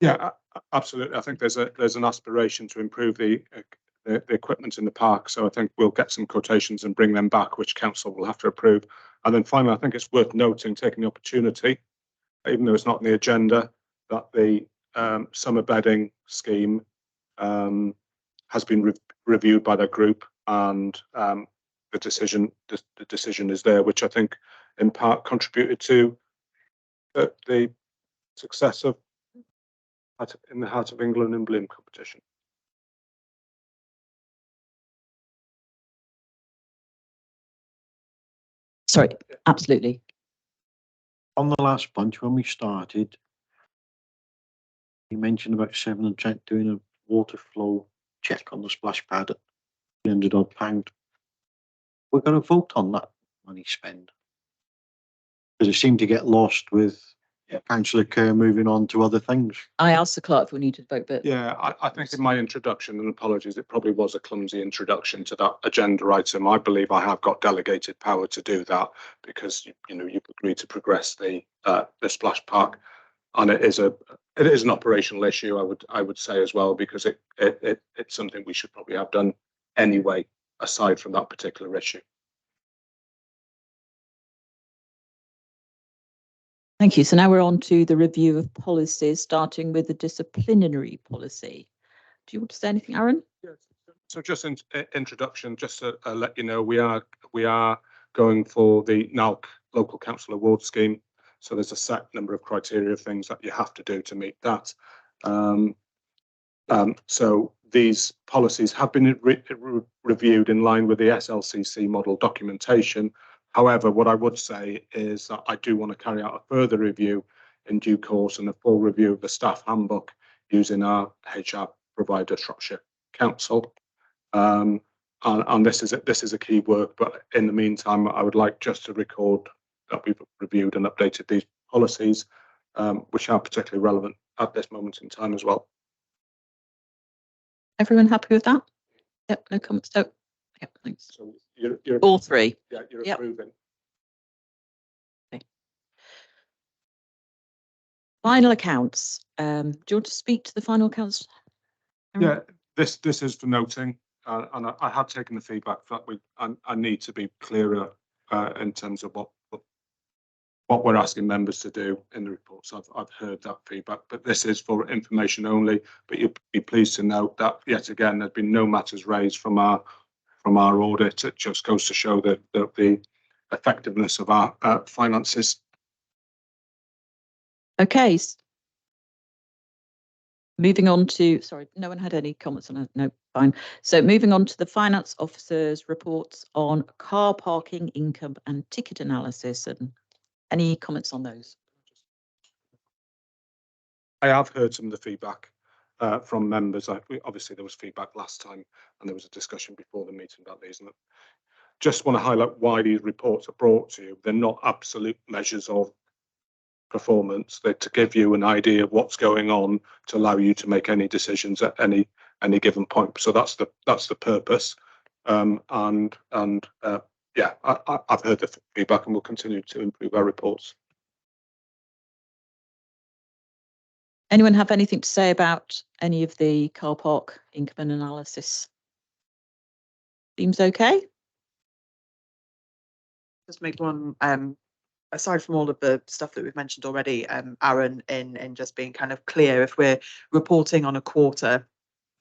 Yeah, absolutely. I think there's an aspiration to improve the equipment in the park. So I think we'll get some quotations and bring them back, which council will have to approve. And then finally, I think it's worth noting, taking the opportunity, even though it's not on the agenda, that the summer bedding scheme has been reviewed by the group, and the decision is there, which I think in part contributed to the success of in the Heart of England and Bloom competition. Sorry, absolutely. On the last bunch, when we started, you mentioned about Severn and Trent doing a water flow check on the splash pad at £300 odd. We're going to vote on that money spent, because it seemed to get lost with Councillor Kerr moving on to other things. I asked the clerk if we needed to vote, but Yeah, I think in my introduction, and apologies, it probably was a clumsy introduction to that agenda item. I believe I have got delegated power to do that, because you've agreed to progress the splash park, and it is an operational issue. I would say as well, because it's something we should probably have done anyway, aside from that particular issue. thank you. So now we're on to the review of policies, starting with the disciplinary policy. Do you want to say anything, Aaron? So just in introduction, just to let you know, we are going for the now local council award scheme. So there's a set number of criteria of things that you have to do to meet that. So these policies have been reviewed in line with the SLCC model documentation. However, what I would say is that I do want to carry out a further review in due course and a full review of the staff handbook using our HR provider, Shropshire Council. And this is a key work, but in the meantime, I would like just to record that we've reviewed and updated these policies, which are particularly relevant at this moment in time as well. Everyone happy with that? Yep, no comments. Oh, yep, thanks. So you're All three. yeah, you're Yep. approving. Final accounts. Do you want to speak to the final accounts? Yeah, this is for noting, and I have taken the feedback that I need to be clearer in terms of what we're asking members to do in the reports. I've heard that feedback, but this is for information only. But you'll be pleased to note that yet again there's been no matters raised from our audit. It just goes to show the effectiveness of our finances. Okay. Moving on to, sorry, no one had any comments on it. No, fine. So moving on to the finance officer's reports on car parking, income and ticket analysis. And any comments on those? I have heard some of the feedback from members. Obviously, there was feedback last time, and there was a discussion before the meeting about these. And just want to highlight why these reports are brought to you. They're not absolute measures of performance. They're to give you an idea of what's going on to allow you to make any decisions at any given point. So that's the purpose. Yeah, I've heard the feedback, and we'll continue to improve our reports. Anyone have anything to say about any of the car park income and analysis? Seems okay. Just make one, aside from all of the stuff that we've mentioned already, Aaron, in just being kind of clear, if we're reporting on a quarter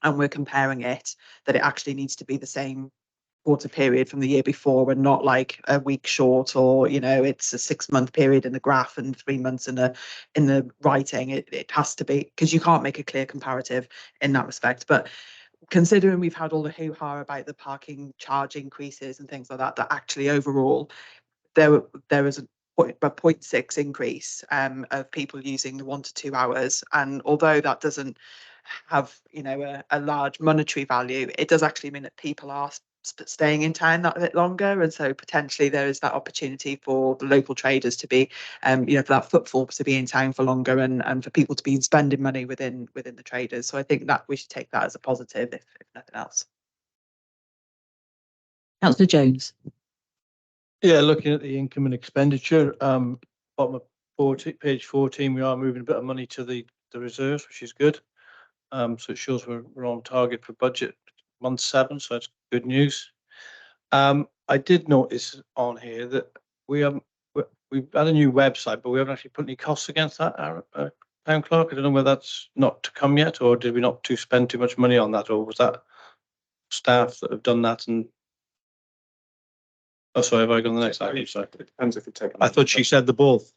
and we're comparing it, that it actually needs to be the same quarter period from the year before and not like a week short, or it's a 6-month period in the graph and 3 months in the writing. It has to be, because you can't make a clear comparative in that respect. But considering we've had all the hoo-ha about the parking charge increases and things like that, that actually overall there is a 0.6 increase of people using the 1 to 2 hours. And although that doesn't have a large monetary value, it does actually mean that people are staying in town that bit longer, and so potentially there is that opportunity for the local traders to be for that footfall to be in town for longer, and for people to be spending money within the traders. So I think that we should take that as a positive, if nothing else. Councillor Jones. Yeah, looking at the income and expenditure, bottom of page 14, we are moving a bit of money to the reserves, which is good. So it shows we're on target for budget month 7, so that's good news. I did notice on here that we've had a new website, but we haven't actually put any costs against that, Town Clerk. I don't know whether that's not to come yet, or did we not spend too much money on that, or was that staff that have done that? And oh, sorry, have I gone the next item? Sorry. It depends if you take. I thought she said the both.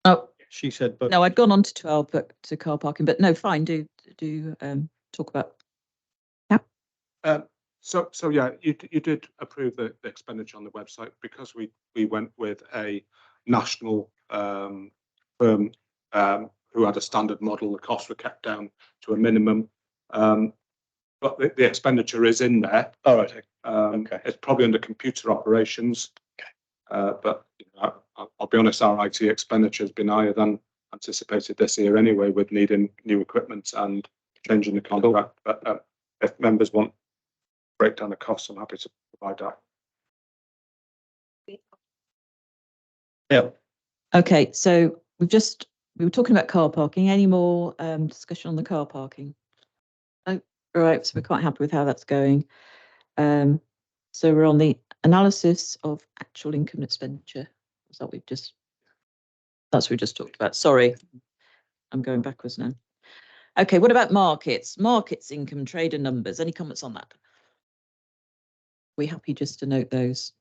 Oh, she said, but no, I'd gone on to 12, but to car parking. But no, fine. Do talk about. Yeah. So yeah, you did approve the expenditure on the website because we went with a national firm who had a standard model. The costs were kept down to a minimum, but the expenditure is in there. all right. Okay. It's probably under computer operations. Okay. But I'll be honest, our IT expenditure has been higher than anticipated this year anyway, with needing new equipment and changing the contract. But if members want breakdown of costs, I'm happy to provide that. Yeah. Okay, so we were talking about car parking. Any more discussion on the car parking? Oh, all right, so we're quite happy with how that's going. So we're on the analysis of actual income and expenditure. Is that that's what we just talked about. Sorry, I'm going backwards now. Okay, what about markets? Markets income, trader numbers. Any comments on that? We happy just to note those?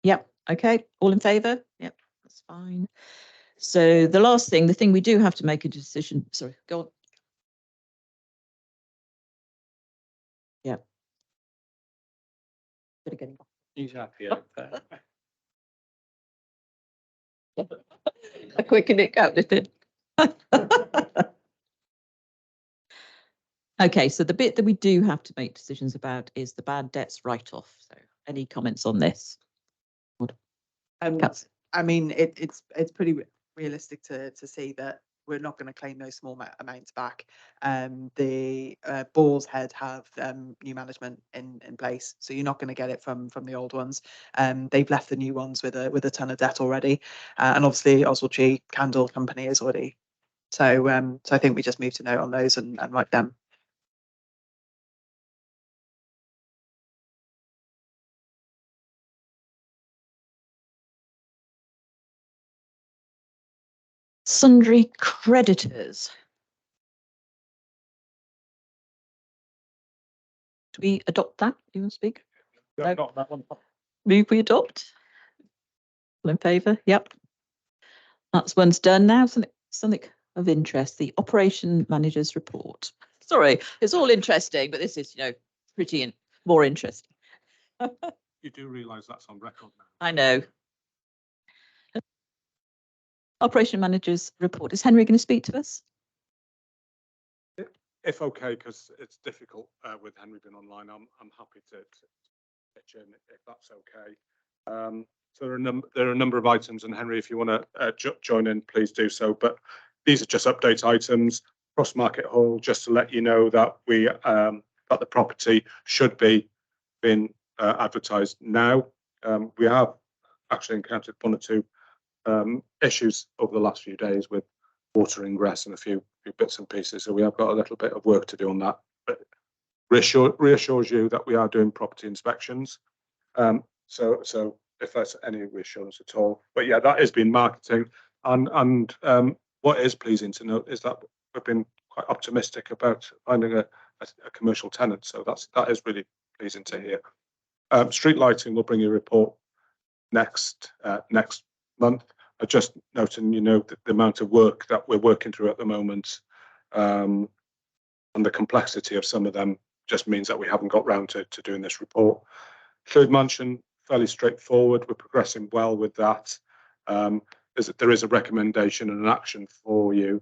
Yep. Okay. All in favour? Yep. That's fine. So the last thing, the thing we do have to make a decision. Sorry, go on. Bit of getting off. He's happy out there. I quickened it out, did it? Okay, so the bit that we do have to make decisions about is the bad debts write-off. So any comments on this? Councillor. I mean, it's pretty realistic to see that we're not going to claim those small amounts back. The Boar's Head have new management in place, so you're not going to get it from the old ones. They've left the new ones with a ton of debt already, and obviously Oswestry Candle Company is already. So I think we just move to note on those and write them. Sundry creditors. Do we adopt that? You want to speak? No. Not that one. Move we adopt? All in favour? Yep. That's one's done now. Something of interest, the operation manager's report. Sorry, it's all interesting, but this is, pretty more interesting. You do realise that's on record now. I know. Operation manager's report. Is Henry going to speak to us? If okay, because it's difficult with Henry being online, I'm happy to pitch in if that's okay. So there are a number of items, and Henry, if you want to join in, please do so. But these are just update items. Cross Market Hall, just to let you know that that the property should be being advertised now. We have actually encountered one or two issues over the last few days with water ingress and a few bits and pieces. So we have got a little bit of work to do on that. But reassures you that we are doing property inspections. So if that's any reassurance at all. But yeah, that has been marketing. And what is pleasing to note is that we've been quite optimistic about finding a commercial tenant. So that is really pleasing to hear. Street lighting will bring you a report next month. Just noting, the amount of work that we're working through at the moment, and the complexity of some of them just means that we haven't got round to doing this report. Third mansion, fairly straightforward. We're progressing well with that. There is a recommendation and an action for you,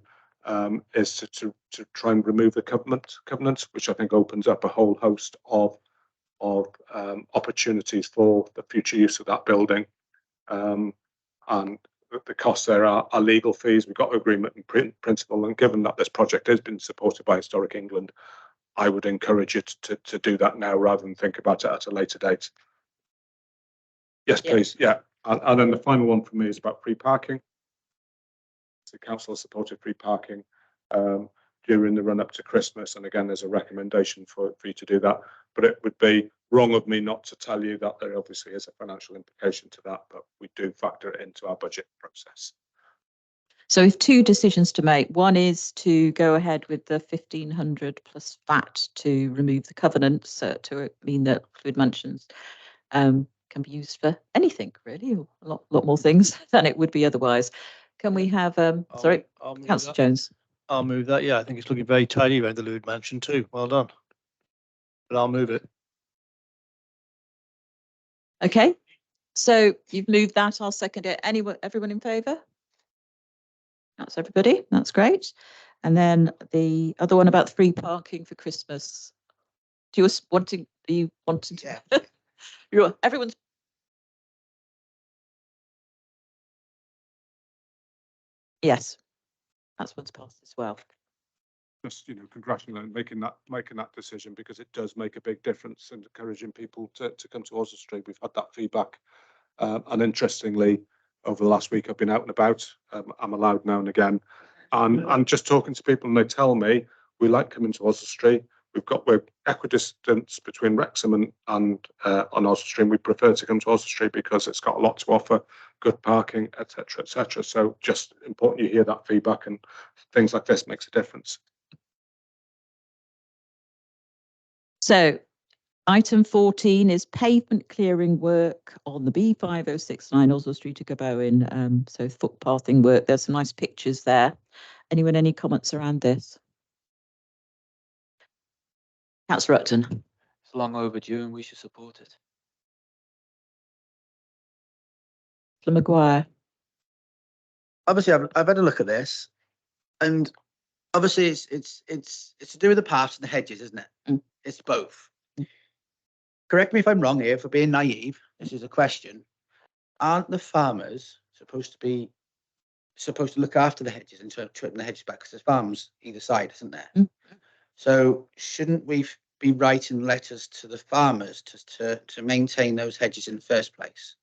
is to try and remove the covenant, which I think opens up a whole host of opportunities for the future use of that building. And the costs there are legal fees. We've got agreement in principle, and given that this project has been supported by Historic England, I would encourage you to do that now rather than think about it at a later date. Yes, please. Yeah. And then the final one for me is about free parking. The council has supported free parking during the run up to Christmas. And again, there's a recommendation for you to do that. But it would be wrong of me not to tell you that there obviously is a financial implication to that, but we do factor it into our budget process. So we've two decisions to make. One is to go ahead with the 1,500 plus VAT to remove the covenants, to mean that fluid mansions can be used for anything really, or a lot more things than it would be otherwise. Can we have sorry, Councillor Jones? I'll move that. Yeah, I think it's looking very tidy around the Lewd Mansion too. Well done. But I'll move it. Okay, so you've moved that. I'll second it. Everyone in favour? That's everybody. That's great. And then the other one about free parking for Christmas. Are you wanting to? Yeah. Everyone's. Yes, that's what's passed as well. Just congratulating making that decision, because it does make a big difference and encouraging people to come to Oswestry. We've had that feedback, and interestingly, over the last week I've been out and about. I'm allowed now and again, and just talking to people, and they tell me we like coming to Oswestry. We're equidistant between Wrexham and on Oswestry, and we prefer to come to Oswestry because it's got a lot to offer, good parking, etc., etc. So just important you hear that feedback, and things like this makes a difference. So item 14 is pavement clearing work on the B5069 Oswestry to Gobowen. So footpathing work. There's some nice pictures there. Anyone, any comments around this? Councillor Upton. It's long overdue and we should support it. Maguire. Obviously, I've had a look at this, and obviously it's to do with the paths and the hedges, isn't it? Mm. It's both. Correct me if I'm wrong here, for being naive. This is a question. Aren't the farmers supposed to look after the hedges and trim the hedges back? Because there's farms either side, isn't there? Mm. So shouldn't we be writing letters to the farmers to maintain those hedges in the first place?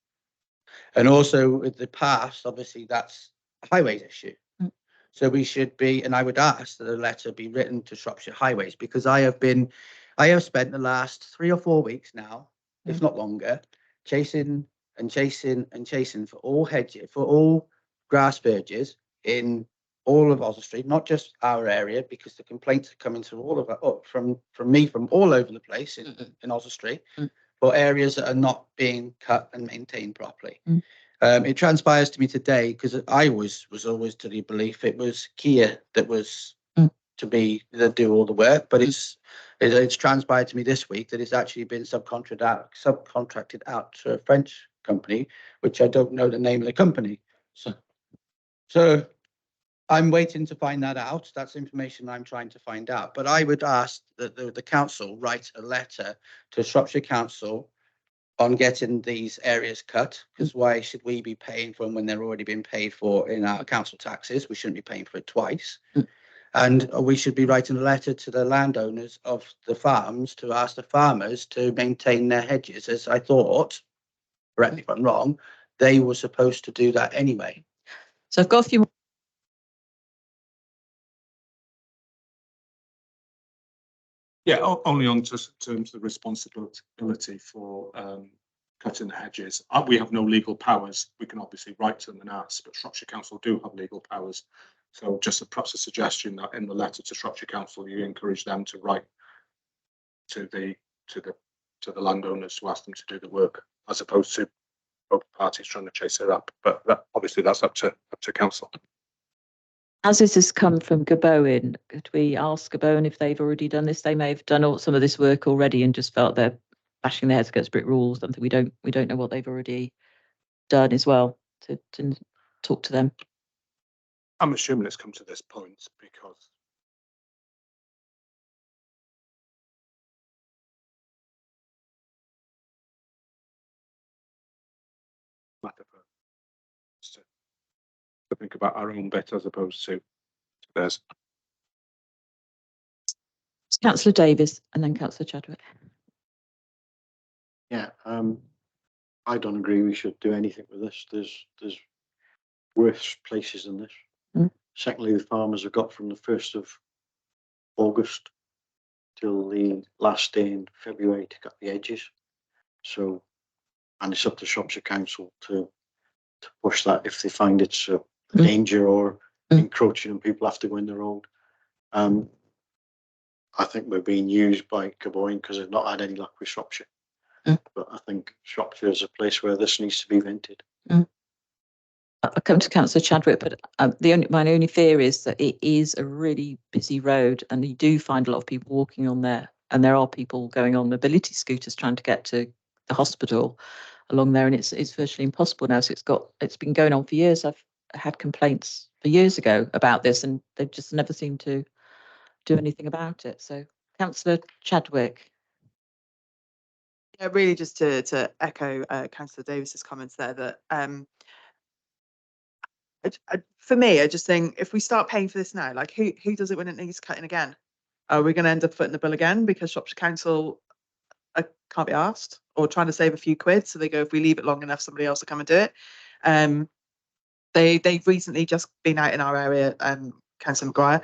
And also with the paths, obviously that's a highways issue. Mm. So we should be, and I would ask that a letter be written to Shropshire Highways, because I have spent the last 3 or 4 weeks now, if not longer, chasing for all hedges, for all grass verges in all of Oswestry, not just our area, because the complaints are coming to all of from me from all over the place in Oswestry, for areas that are not being cut and maintained properly. It transpires to me today, because I was always to the belief it was Kia that was to do all the work, but it's transpired to me this week that it's actually been subcontracted out to a French company, which I don't know the name of the company. So I'm waiting to find that out. That's information I'm trying to find out. But I would ask that the council write a letter to Shropshire Council on getting these areas cut, because why should we be paying for them when they're already been paid for in our council taxes? We shouldn't be paying for it twice. And we should be writing a letter to the landowners of the farms to ask the farmers to maintain their hedges, as I thought, correct me if I'm wrong, they were supposed to do that anyway. So I've got a few more. Yeah, only on just terms of the responsibility for cutting the hedges. We have no legal powers. We can obviously write to them and ask, but Shropshire Council do have legal powers. So just perhaps a suggestion that in the letter to Shropshire Council, you encourage them to write to the landowners to ask them to do the work, as opposed to both parties trying to chase it up. But obviously that's up to council. As this has come from Gabowen, could we ask Gabowen if they've already done this? They may have done some of this work already and just felt they're bashing their heads against brick walls. Something we don't know what they've already done as well. To talk to them. I'm assuming it's come to this point because matter for us to think about our own bit as opposed to theirs. Councillor Davies and then Councillor Chadwick. Yeah, I don't agree we should do anything with this. There's worse places than this. Secondly, the farmers have got from the 1st of August till the last day in February to cut the edges. So, and it's up to Shropshire Council to push that if they find it's a danger or encroaching and people have to go in the road. I think we're being used by Gabowen because they've not had any luck with Shropshire. But I think Shropshire is a place where this needs to be vented. I'll come to Councillor Chadwick, but my only fear is that it is a really busy road and you do find a lot of people walking on there, and there are people going on mobility scooters trying to get to the hospital along there, and it's virtually impossible now. So it's been going on for years. I've had complaints for years ago about this and they've just never seemed to do anything about it. So Councillor Chadwick. Yeah, really just to echo Councillor Davis's comments there, that for me, I just think if we start paying for this now, like who does it when it needs cutting again? Are we going to end up footing the bill again because Shropshire Council can't be asked, or trying to save a few quid? So they go, if we leave it long enough, somebody else will come and do it. They've recently just been out in our area, Councillor Maguire.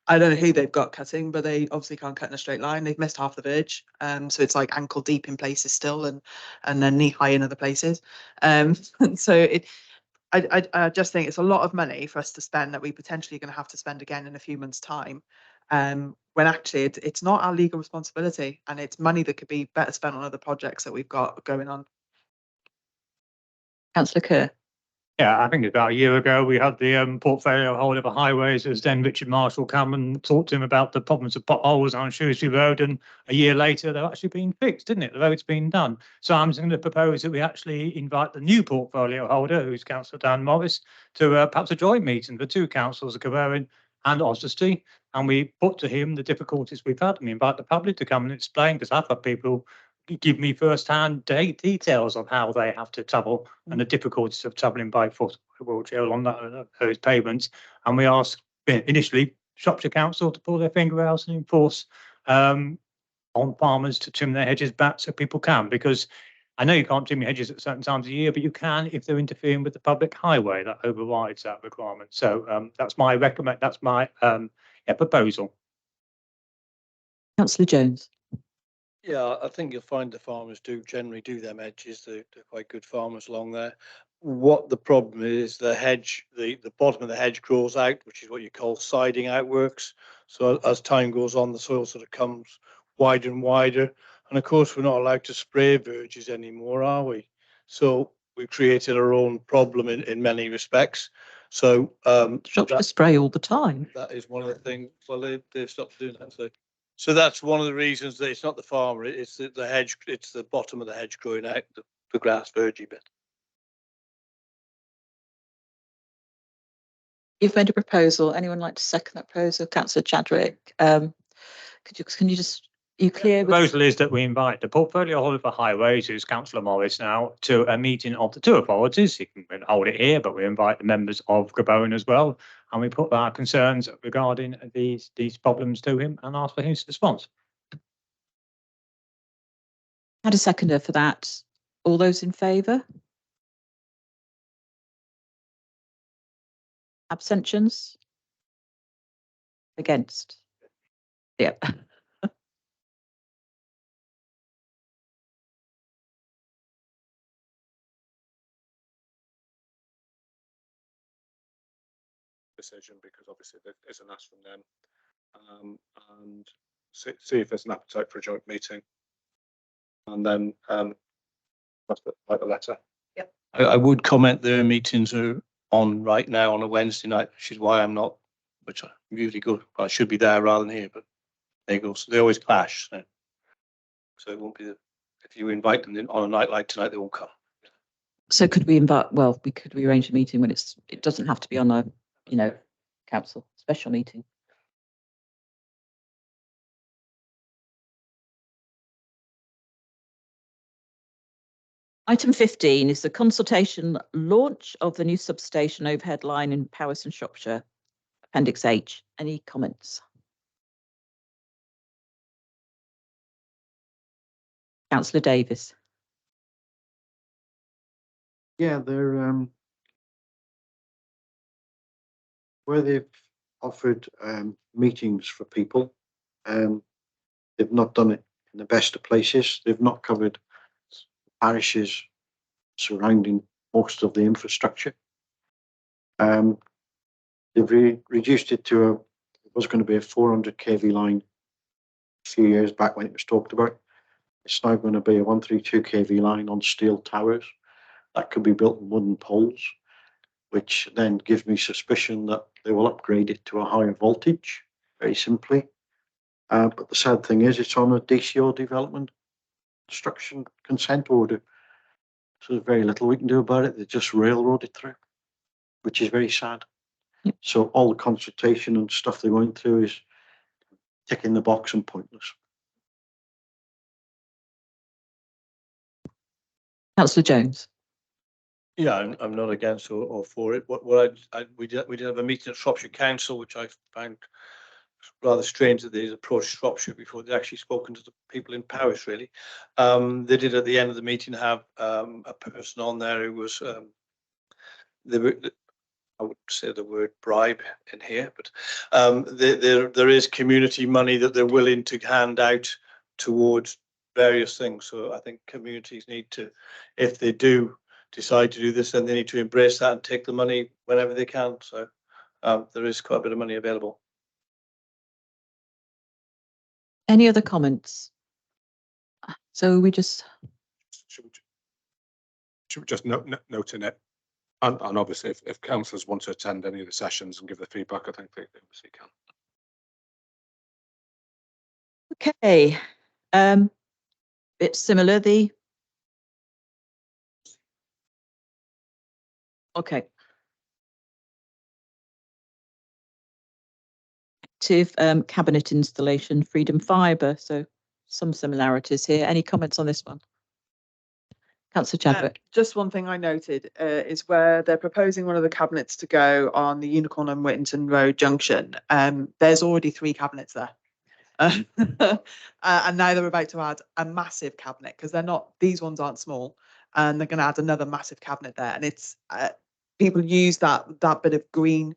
I don't know who they've got cutting, but they obviously can't cut in a straight line. They've missed half the verge, so it's like ankle deep in places still, and then knee high in other places. So I just think it's a lot of money for us to spend that we potentially going to have to spend again in a few months' time, when actually it's not our legal responsibility, and it's money that could be better spent on other projects that we've got going on. Councillor Kerr. Yeah, I think about a year ago, we had the portfolio holder for highways. As then Richard Marshall come and talked to him about the problems of potholes on Shrewsbury Road, and a year later, they're actually being fixed, didn't it? The road's been done. So I'm going to propose that we actually invite the new portfolio holder, who's Councillor Dan Morris, to perhaps a joint meeting for two councils, Caerwyn and Oswestry, and we put to him the difficulties we've had, and we invite the public to come and explain, because I've had people give me first-hand details of how they have to travel and the difficulties of travelling by foot, wheelchair along those pavements. And we asked initially Shropshire Council to pull their finger out and enforce on farmers to trim their hedges back so people can, because I know you can't trim your hedges at certain times of the year, but you can if they're interfering with the public highway. That overrides that requirement. So that's my proposal. Councillor Jones. Yeah, I think you'll find the farmers do generally do their edges. They're quite good farmers along there. What the problem is, the hedge, the bottom of the hedge grows out, which is what you call siding outworks. So as time goes on, the soil sort of comes wider and wider. And of course, we're not allowed to spray verges anymore, are we? So we've created our own problem in many respects. So Shropshire spray all the time. that is one of the things. Well, they've stopped doing that. So that's one of the reasons that it's not the farmer, it's the hedge, it's the bottom of the hedge growing out, the grass vergy bit. You've made a proposal. Anyone like to second that proposal? Councillor Chadwick. Can you just, you clear? The proposal is that we invite the portfolio holder for highways, who's Councillor Morris now, to a meeting of the two authorities. He can hold it here, but we invite the members of Caerwyn as well. And we put our concerns regarding these problems to him and ask for his response. Had a seconder for that. All those in favour? Abstentions? Against? Yeah. Decision, because obviously there is an ask from them, and see if there's an appetite for a joint meeting, and then write a letter. Yep. I would comment their meetings are on right now on a Wednesday night, which is why I'm not, which I usually go, I should be there rather than here, but there you go. So they always clash. So it won't be, if you invite them in on a night like tonight, they won't come. So could we invite, well, could we arrange a meeting when it doesn't have to be on a, council special meeting? Item 15 is the consultation launch of the new substation overhead line in Powys and Shropshire, Appendix H. Any comments? Councillor Davis. Yeah, they're where they've offered meetings for people, they've not done it in the best of places. They've not covered parishes surrounding most of the infrastructure. They've reduced it to it was going to be a 400 kV line a few years back when it was talked about. It's now going to be a 132 kV line on steel towers that could be built on wooden poles, which then gives me suspicion that they will upgrade it to a higher voltage, very simply. But the sad thing is it's on a DCO development construction consent order. So there's very little we can do about it. They just railroad it through, which is very sad. Yep. So all the consultation and stuff they're going through is ticking the box and pointless. Councillor Jones. Yeah, I'm not against or for it. We did have a meeting at Shropshire Council, which I found rather strange that they'd approached Shropshire before they'd actually spoken to the people in Powys, really. They did at the end of the meeting have a person on there who was I would say the word bribe in here, but there is community money that they're willing to hand out towards various things. So I think communities need to, if they do decide to do this, then they need to embrace that and take the money whenever they can. So there is quite a bit of money available. Any other comments? So we just. Should we just note in it? And obviously, if councillors want to attend any of the sessions and give the feedback, I think they obviously can. Okay, it's similar, okay. Active cabinet installation, Freedom Fibre, so some similarities here. Any comments on this one? Councillor Chadwick. Just one thing I noted is where they're proposing one of the cabinets to go on the Unicorn and Whittington Road junction. There's already 3 cabinets there. And now they're about to add a massive cabinet because these ones aren't small, and they're going to add another massive cabinet there. And it's people use that bit of green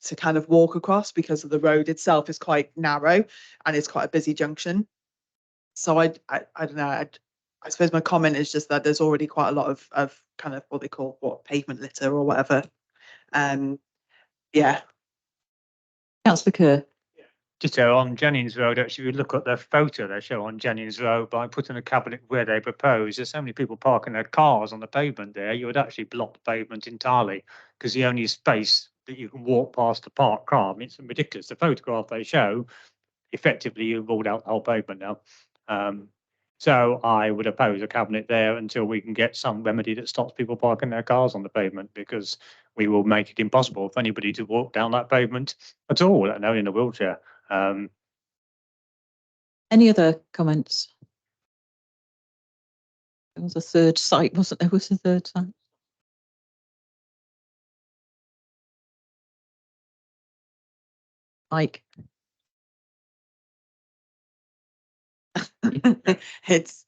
to kind of walk across because of the road itself is quite narrow and it's quite a busy junction. So I don't know. I suppose my comment is just that there's already quite a lot of kind of what they call pavement litter or whatever. Yeah. Councillor Kerr. Just on Jennings Road, actually, if you look at the photo they show on Jennings Road, by putting a cabinet where they propose, there's so many people parking their cars on the pavement there, you would actually block the pavement entirely, because the only space that you can walk past the parked car, I mean, it's ridiculous. The photograph they show, effectively, you've ruled out the whole pavement now. So I would oppose a cabinet there until we can get some remedy that stops people parking their cars on the pavement, because we will make it impossible for anybody to walk down that pavement at all, let alone in a wheelchair. Any other comments? There was a third site, wasn't there? Was a third site? Mike. It's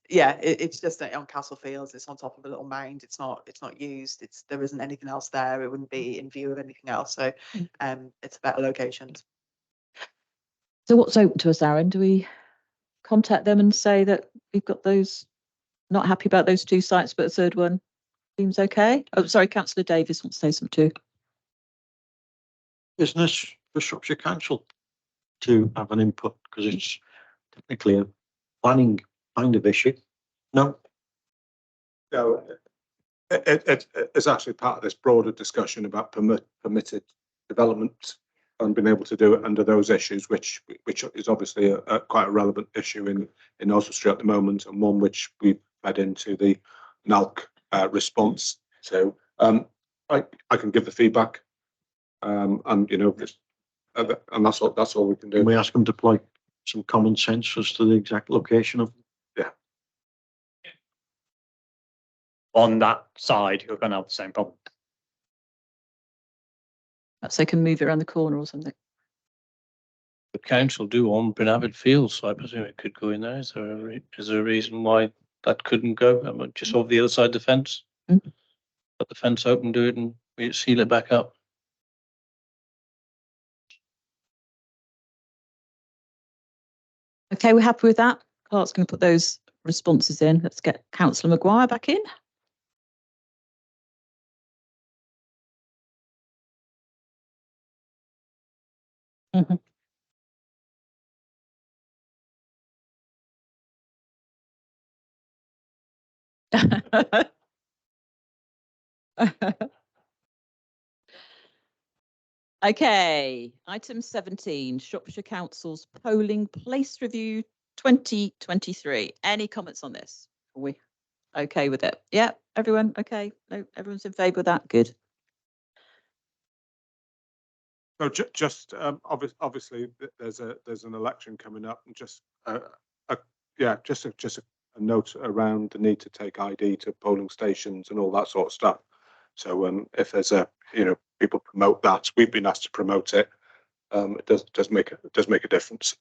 just on Castle Fields. It's on top of a little mound. It's not used. There isn't anything else there. It wouldn't be in view of anything else. So it's a better location. So what's open to us, Aaron? Do we contact them and say that we've got those, not happy about those 2 sites, but a third one seems okay? Oh, sorry, Councillor Davis wants to say something too. Business for Shropshire Council to have an input, because it's technically a planning kind of issue. No? No, it's actually part of this broader discussion about permitted development and being able to do it under those issues, which is obviously a quite a relevant issue in Oswestry at the moment, and one which we've fed into the NALC response. So I can give the feedback, and you know, and that's all we can do. Can we ask them to apply some common sense as to the exact location of them? Yeah. On that side, you're going to have the same problem. Perhaps they can move it around the corner or something. The council do own Brinavid Fields, so I presume it could go in there. Is there a reason why that couldn't go? I mean, just over the other side of the fence? Mm. Put the fence open, do it, and we seal it back up. Okay, we're happy with that. Clark's going to put those responses in. Let's get Councillor Maguire back in. Mm-hmm. Okay, item 17, Shropshire Council's polling place review 2023. Any comments on this? Are we okay with it? Yeah, everyone okay? No, everyone's in favour of that? Good. So just obviously there's an election coming up, and just just a note around the need to take ID to polling stations and all that sort of stuff. So if there's people promote that, we've been asked to promote it. It does make a difference.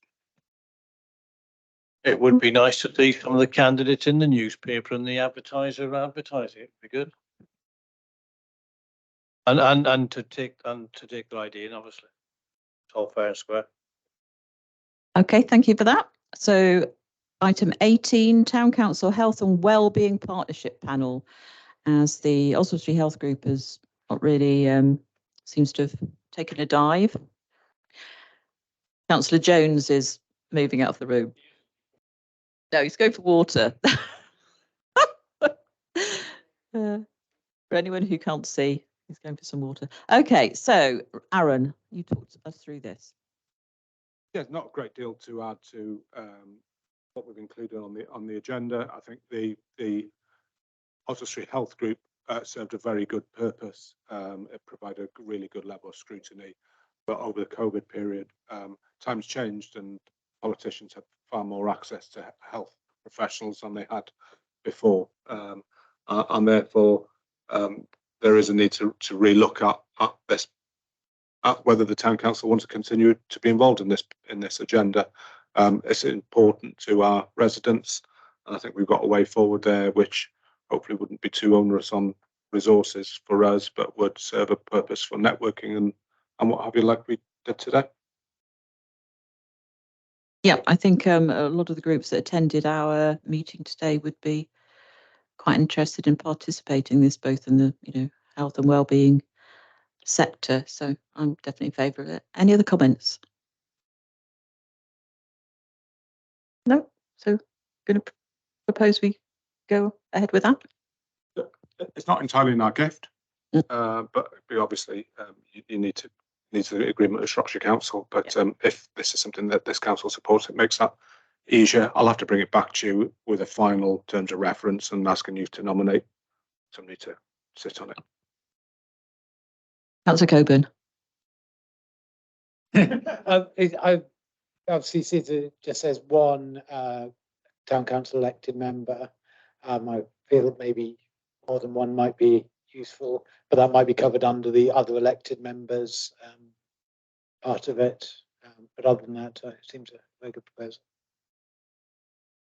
It would be nice to see some of the candidates in the newspaper and the advertiser advertising. It'd be good. And to take their ID in, obviously. It's all fair and square. Okay, thank you for that. So item 18, Town Council Health and Wellbeing Partnership Panel, as the Oswestry Health Group has not really seems to have taken a dive. Councillor Jones is moving out of the room. No, he's going for water. For anyone who can't see, He's going for some water. Okay, so Aaron, you talked us through this. Yeah, not a great deal to add to what we've included on the agenda. I think the Oswestry Health Group served a very good purpose. It provided a really good level of scrutiny, but over the COVID period, times changed and politicians have far more access to health professionals than they had before, and therefore there is a need to relook at this, at whether the town council wants to continue to be involved in this agenda. It's important to our residents, and I think we've got a way forward there which hopefully wouldn't be too onerous on resources for us, but would serve a purpose for networking and what have you, like we did today. Yeah, I think a lot of the groups that attended our meeting today would be quite interested in participating in this, both in the health and wellbeing sector. So I'm definitely in favour of it. Any other comments? No. So going to propose we go ahead with that. It's not entirely in our gift, but we obviously you need the agreement of Shropshire Council. But if this is something that this council supports, it makes that easier. I'll have to bring it back to you with a final terms of reference and asking you to nominate somebody to sit on it. Councillor Coburn. I obviously see it just says one town council elected member. I feel that maybe more than one might be useful, but that might be covered under the other elected members part of it. But other than that, it seems a very good proposal.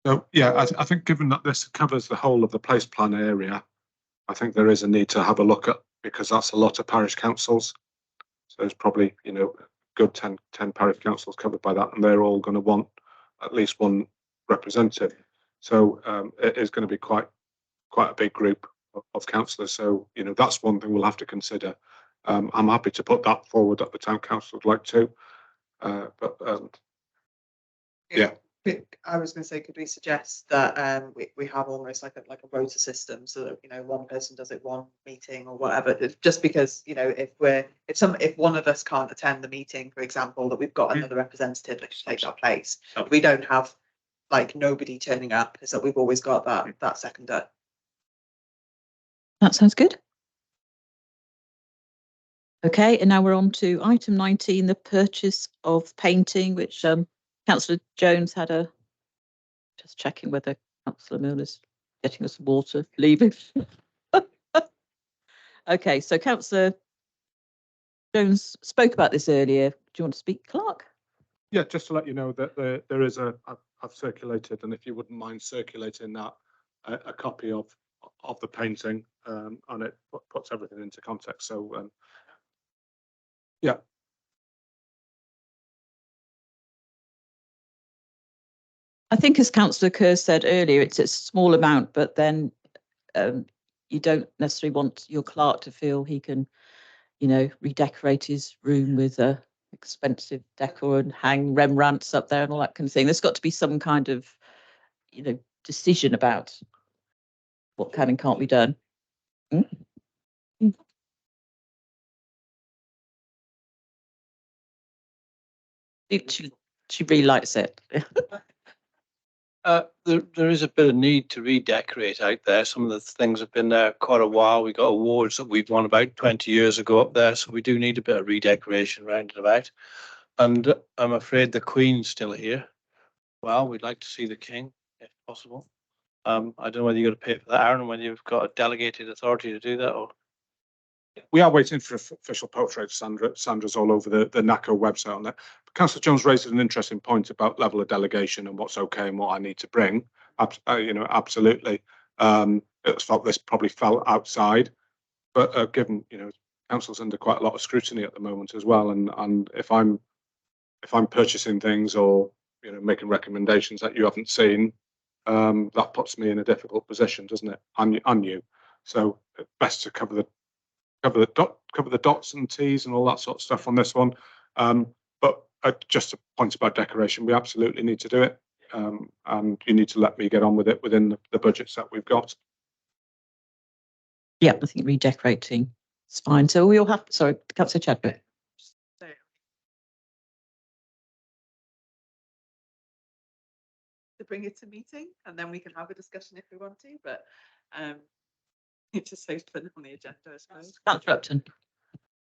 So yeah, I think given that this covers the whole of the place plan area, I think there is a need to have a look at, because that's a lot of parish councils. So there's probably good 10 parish councils covered by that, and they're all going to want at least one representative. So it is going to be quite a big group of councillors. So that's one thing we'll have to consider. I'm happy to put that forward that the town council would like to, yeah. I was going to say, could we suggest that we have almost like a rota system, so that one person does it one meeting or whatever. Just because if one of us can't attend the meeting, for example, that we've got another representative that takes our place. If we don't have nobody turning up, is that we've always got that seconder. That sounds good. Okay, and now we're on to item 19, the purchase of painting, which Councillor Jones had just checking whether Councillor Milner's getting us water, leaving. Okay, so Councillor Jones spoke about this earlier. Do you want to speak, Clark? Yeah, just to let you know that there is I've circulated, and if you wouldn't mind circulating that, a copy of the painting, and it puts everything into context. So yeah. I think, as Councillor Kerr said earlier, it's a small amount, but then you don't necessarily want your clerk to feel he can, redecorate his room with expensive decor and hang Rembrandts up there and all that kind of thing. There's got to be some kind of, decision about what can and can't be done. She really likes it. There is a bit of need to redecorate out there. Some of the things have been there quite a while. We got awards that we've won about 20 years ago up there, so we do need a bit of redecoration round and about. And I'm afraid the Queen's still here. Well, we'd like to see the King, if possible. I don't know whether you're going to pay for that, Aaron, when you've got a delegated authority to do that, or We are waiting for official portraits. Sandra's all over the NACO website on that. But Councillor Jones raised an interesting point about level of delegation and what's okay and what I need to bring. Absolutely. It felt this probably fell outside, but given council's under quite a lot of scrutiny at the moment as well, and if I'm purchasing things or making recommendations that you haven't seen, that puts me in a difficult position, doesn't it? I'm new, so best to cover the dots and T's and all that sort of stuff on this one. But just a point about decoration, we absolutely need to do it, and you need to let me get on with it within the budgets that we've got. Yeah, I think redecorating It's fine. So we all have, sorry, Councillor Chadwick. To bring it to meeting, and then we can have a discussion if we want to, but it just saves put it on the agenda, I suppose. Councillor Upton.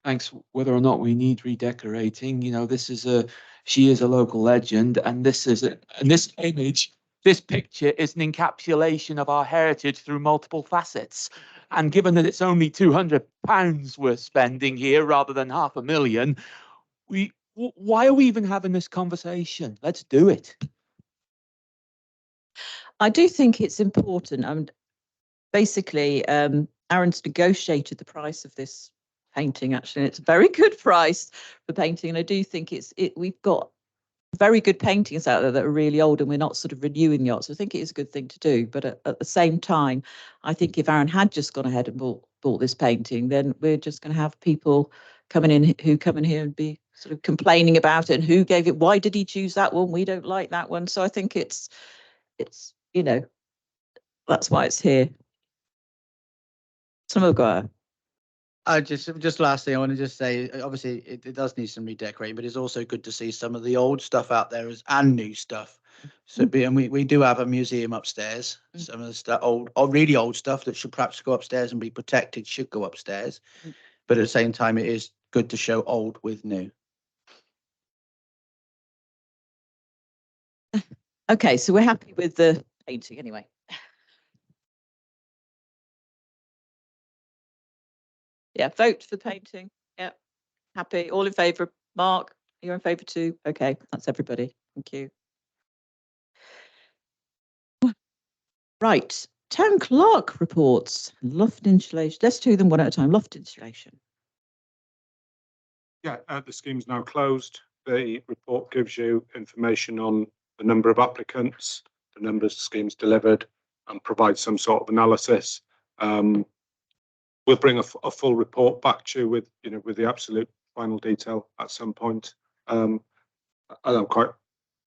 Thanks. Whether or not we need redecorating, she is a local legend, and this image, this picture is an encapsulation of our heritage through multiple facets. And given that it's only £200 we're spending here rather than £500,000, why are we even having this conversation? Let's do it. I do think it's important. Basically, Aaron's negotiated the price of this painting, actually, and it's a very good price for painting. And I do think we've got very good paintings out there that are really old, and we're not sort of renewing the art. So I think it is a good thing to do. But at the same time, I think if Aaron had just gone ahead and bought this painting, then we're just going to have people coming in who come in here and be sort of complaining about it, and who gave it, why did he choose that one? We don't like that one. So I think it's that's why it's here. Some of I just lastly, I want to just say, obviously it does need some redecorating, but it's also good to see some of the old stuff out there and new stuff. So, and we do have a museum upstairs. Some of the stuff, really old stuff that should perhaps go upstairs and be protected should go upstairs. But at the same time, it is good to show old with new. Okay, so we're happy with the painting anyway. Yeah, vote for painting. Yeah, happy. All in favour? Mark, you're in favour too? Okay, that's everybody. Thank you. Right, town clerk reports. Loft insulation. Let's do them one at a time. Loft insulation. Yeah, the scheme's now closed. The report gives you information on the number of applicants, the numbers of schemes delivered, and provides some sort of analysis. We'll bring a full report back to you with the absolute final detail at some point. And I'm quite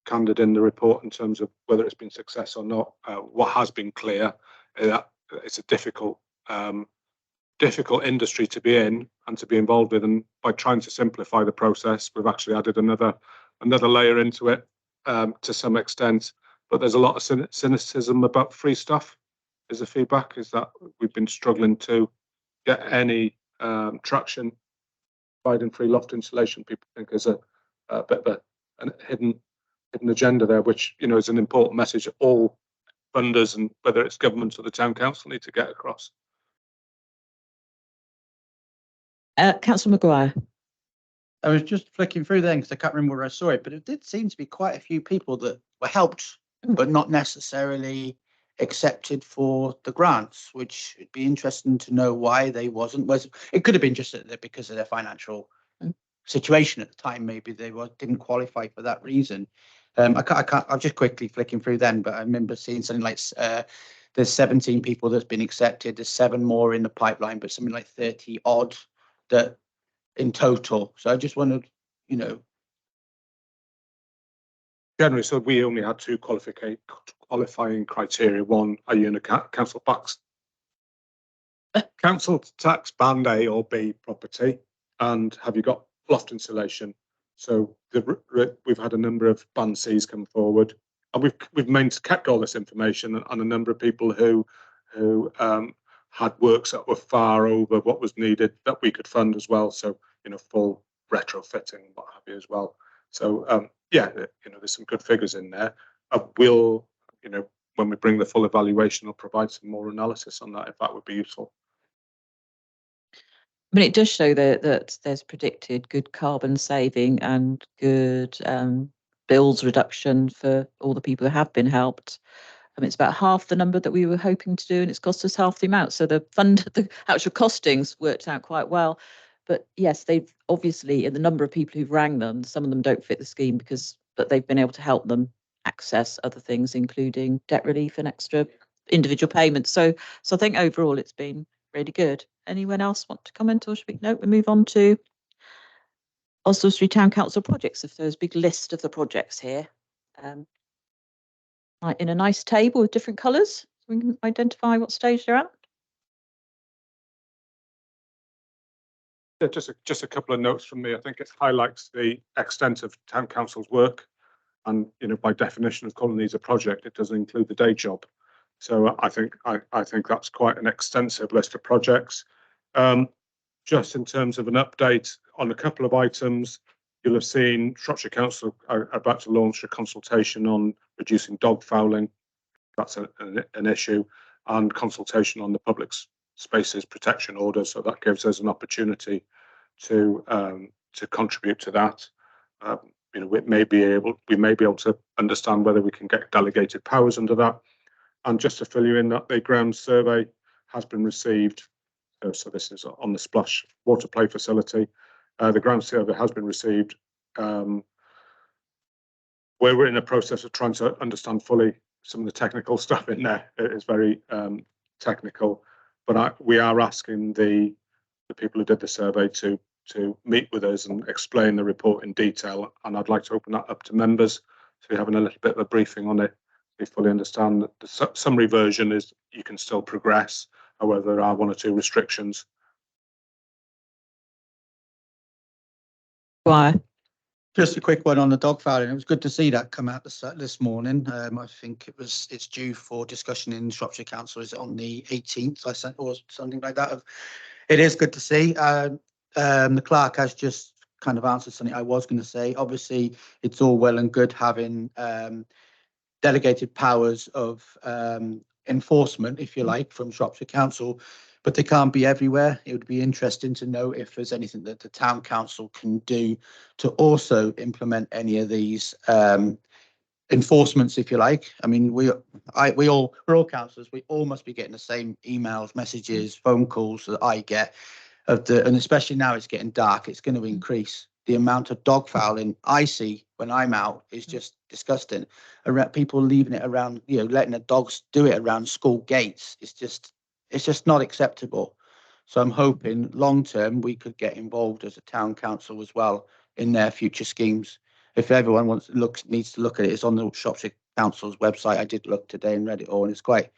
candid in the report in terms of whether it's been success or not. What has been clear is that it's a difficult industry to be in and to be involved with, and by trying to simplify the process, we've actually added another layer into it to some extent. But there's a lot of cynicism about free stuff. Is the feedback is that we've been struggling to get any traction providing free loft insulation. People think there's a bit of a hidden agenda there, which is an important message that all funders, and whether it's government or the town council, need to get across. Councillor Maguire. I was just flicking through then because I can't remember where I saw it, but it did seem to be quite a few people that were helped, but not necessarily accepted for the grants, which would be interesting to know why they wasn't. It could have been just because of their financial situation at the time. Maybe they didn't qualify for that reason. I'm just quickly flicking through then, but I remember seeing something like there's 17 people that's been accepted. There's 7 more in the pipeline, but something like 30 odd that in total. So I just wondered, Generally, so we only had 2 qualifying criteria. One, are you in a council tax band A or B property, and have you got loft insulation? So we've had a number of band Cs come forward, and we've kept all this information on a number of people who had works that were far over what was needed that we could fund as well. So full retrofitting, what have you as well. So yeah, there's some good figures in there. We'll when we bring the full evaluation, I'll provide some more analysis on that if that would be useful. I mean, it does show that there's predicted good carbon saving and good bills reduction for all the people who have been helped. It's about half the number that we were hoping to do, and it's cost us half the amount. So the actual costings worked out quite well. But yes, they've obviously, in the number of people who've rang them, some of them don't fit the scheme but they've been able to help them access other things, including debt relief and extra individual payments. So I think overall it's been really good. Anyone else want to comment, or should we? No, we move on to Oswestry Town Council projects. If there's a big list of the projects here, in a nice table with different colours, so we can identify what stage they're at. Yeah, just a couple of notes from me. I think it highlights the extent of town council's work, and by definition of calling these a project, it doesn't include the day job. So I think that's quite an extensive list of projects. Just in terms of an update on a couple of items, you'll have seen Shropshire Council are about to launch a consultation on reducing dog fouling. That's an issue, and consultation on the public spaces protection order. So that gives us an opportunity to contribute to that. We may be able to understand whether we can get delegated powers under that. And just to fill you in, that the ground survey has been received. So this is on the Splash water play facility. The ground survey has been received. We're in a process of trying to understand fully some of the technical stuff in there. It is very technical, but we are asking the people who did the survey to meet with us and explain the report in detail. And I'd like to open that up to members, so we're having a little bit of a briefing on it. We fully understand that the summary version is you can still progress. However, there are one or two restrictions. Why? Just a quick one on the dog fouling. It was good to see that come out this morning. I think it's due for discussion in Shropshire Council. Is it on the 18th? I sent or something like that. It is good to see. The clerk has just kind of answered something I was going to say. Obviously, it's all well and good having delegated powers of enforcement, if you like, from Shropshire Council, but they can't be everywhere. It would be interesting to know if there's anything that the town council can do to also implement any of these enforcements, if you like. I mean, we're all councillors. We all must be getting the same emails, messages, phone calls that I get and especially now it's getting dark. It's going to increase. The amount of dog fouling I see when I'm out is just disgusting. People leaving it around, letting the dogs do it around school gates. It's just not acceptable. So I'm hoping long term we could get involved as a town council as well in their future schemes. If everyone needs to look at it, it's on the Shropshire Council's website. I did look today and read it all, and it's got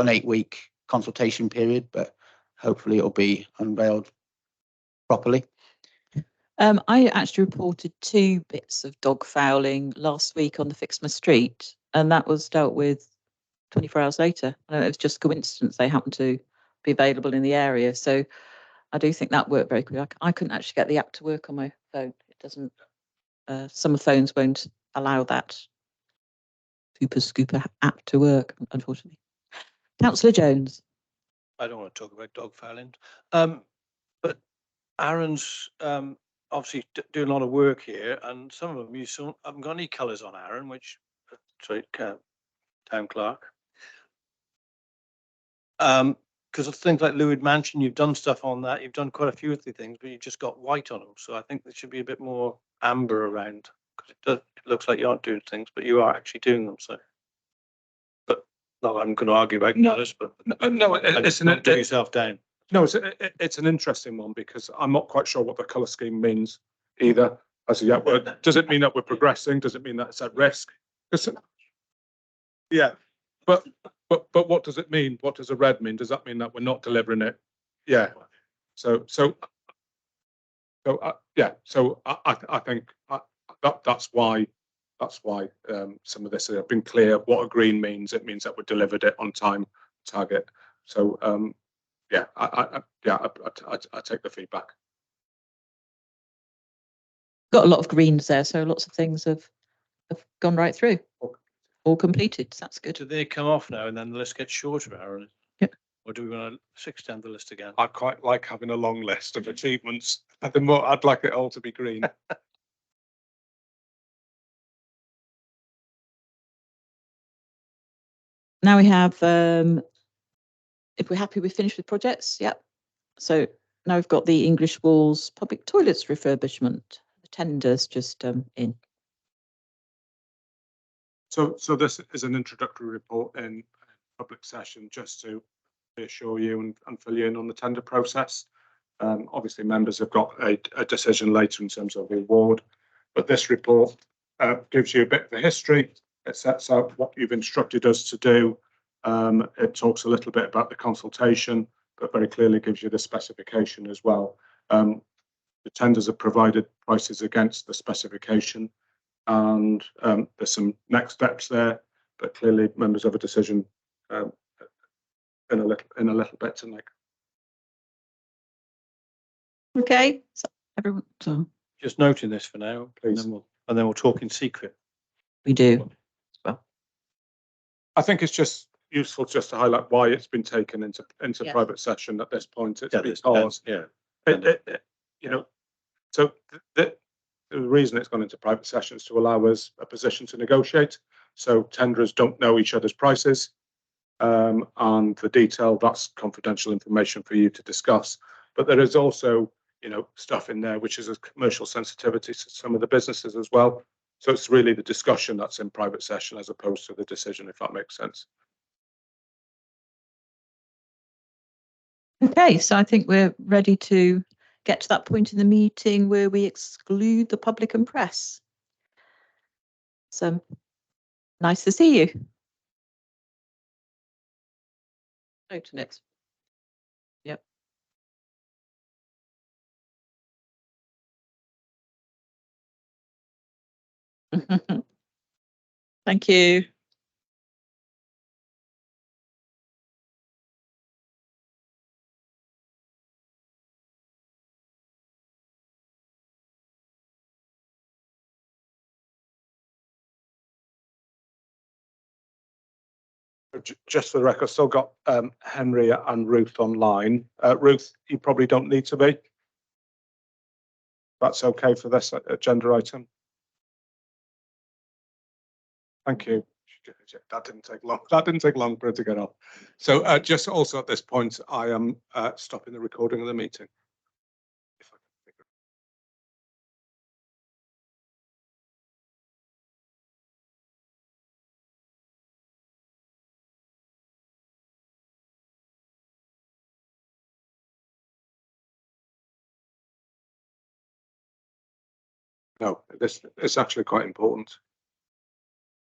an 8-week consultation period, but hopefully it'll be unveiled properly. I actually reported 2 bits of dog fouling last week on the Fixmer Street, and that was dealt with 24 hours later. I don't know, it was just coincidence they happened to be available in the area. So I do think that worked very quickly. I couldn't actually get the app to work on my phone. It doesn't. Some phones won't allow that Super Scooper app to work, unfortunately. Councillor Jones. I don't want to talk about dog fouling, but Aaron's obviously doing a lot of work here, and some of them you haven't got any colours on Aaron, which town clerk. Because of things like Lewid Mansion, you've done stuff on that. You've done quite a few of the things, but you just got white on them. So I think there should be a bit more amber around, because it looks like you aren't doing things, but you are actually doing them. So, but no, I'm going to argue about colours, but no, it's don't do yourself down. No, it's an interesting one, because I'm not quite sure what the colour scheme means either. Does it mean that we're progressing? Does it mean that it's at risk? Yeah, but what does it mean? What does a red mean? Does that mean that we're not delivering it? Yeah. So I think that's why some of this have been clear. What a green means, it means that we delivered it on time, target. So I take the feedback. Got a lot of greens there, so lots of things have gone right through. All completed. So that's good. Do they come off now and then the list gets shorter, Aaron? Yep. Or do we want to extend the list again? I quite like having a long list of achievements. I'd like it all to be green. Now we have, if we're happy, we finished with projects. Yep. So now we've got the English Walls public toilets refurbishment. The tender's just in. So this is an introductory report in public session, just to reassure you and fill you in on the tender process. Obviously, members have got a decision later in terms of the award, but this report gives you a bit of the history. It sets out what you've instructed us to do. It talks a little bit about the consultation, but very clearly gives you the specification as well. The tenders have provided prices against the specification, and there's some next steps there, but clearly members have a decision in a little bit to make. Okay, so everyone, so Just noting this for now, and Please. then we'll talk in secret. we do. Well, I think it's just useful just to highlight why it's been taken into Yes. private session at this point. It's Yeah, because you know, so the reason it's gone into private session is to allow us a position to negotiate. So tenderers don't know each other's prices, and the detail, that's confidential information for you to discuss. But there is also, stuff in there which is a commercial sensitivity to some of the businesses as well. So it's really the discussion that's in private session as opposed to the decision, if that makes sense. okay, so I think we're ready to get to that point in the meeting where we exclude the public and press. So nice to see you. Go to next. Yep. Thank you. Just for the record, still got Henry and Ruth online. Ruth, you probably don't need to be. That's okay for this agenda item. Thank you. That didn't take long. That didn't take long for it to get off. So just also at this point, I am stopping the recording of the meeting. If I can figure it. No, this is actually quite important.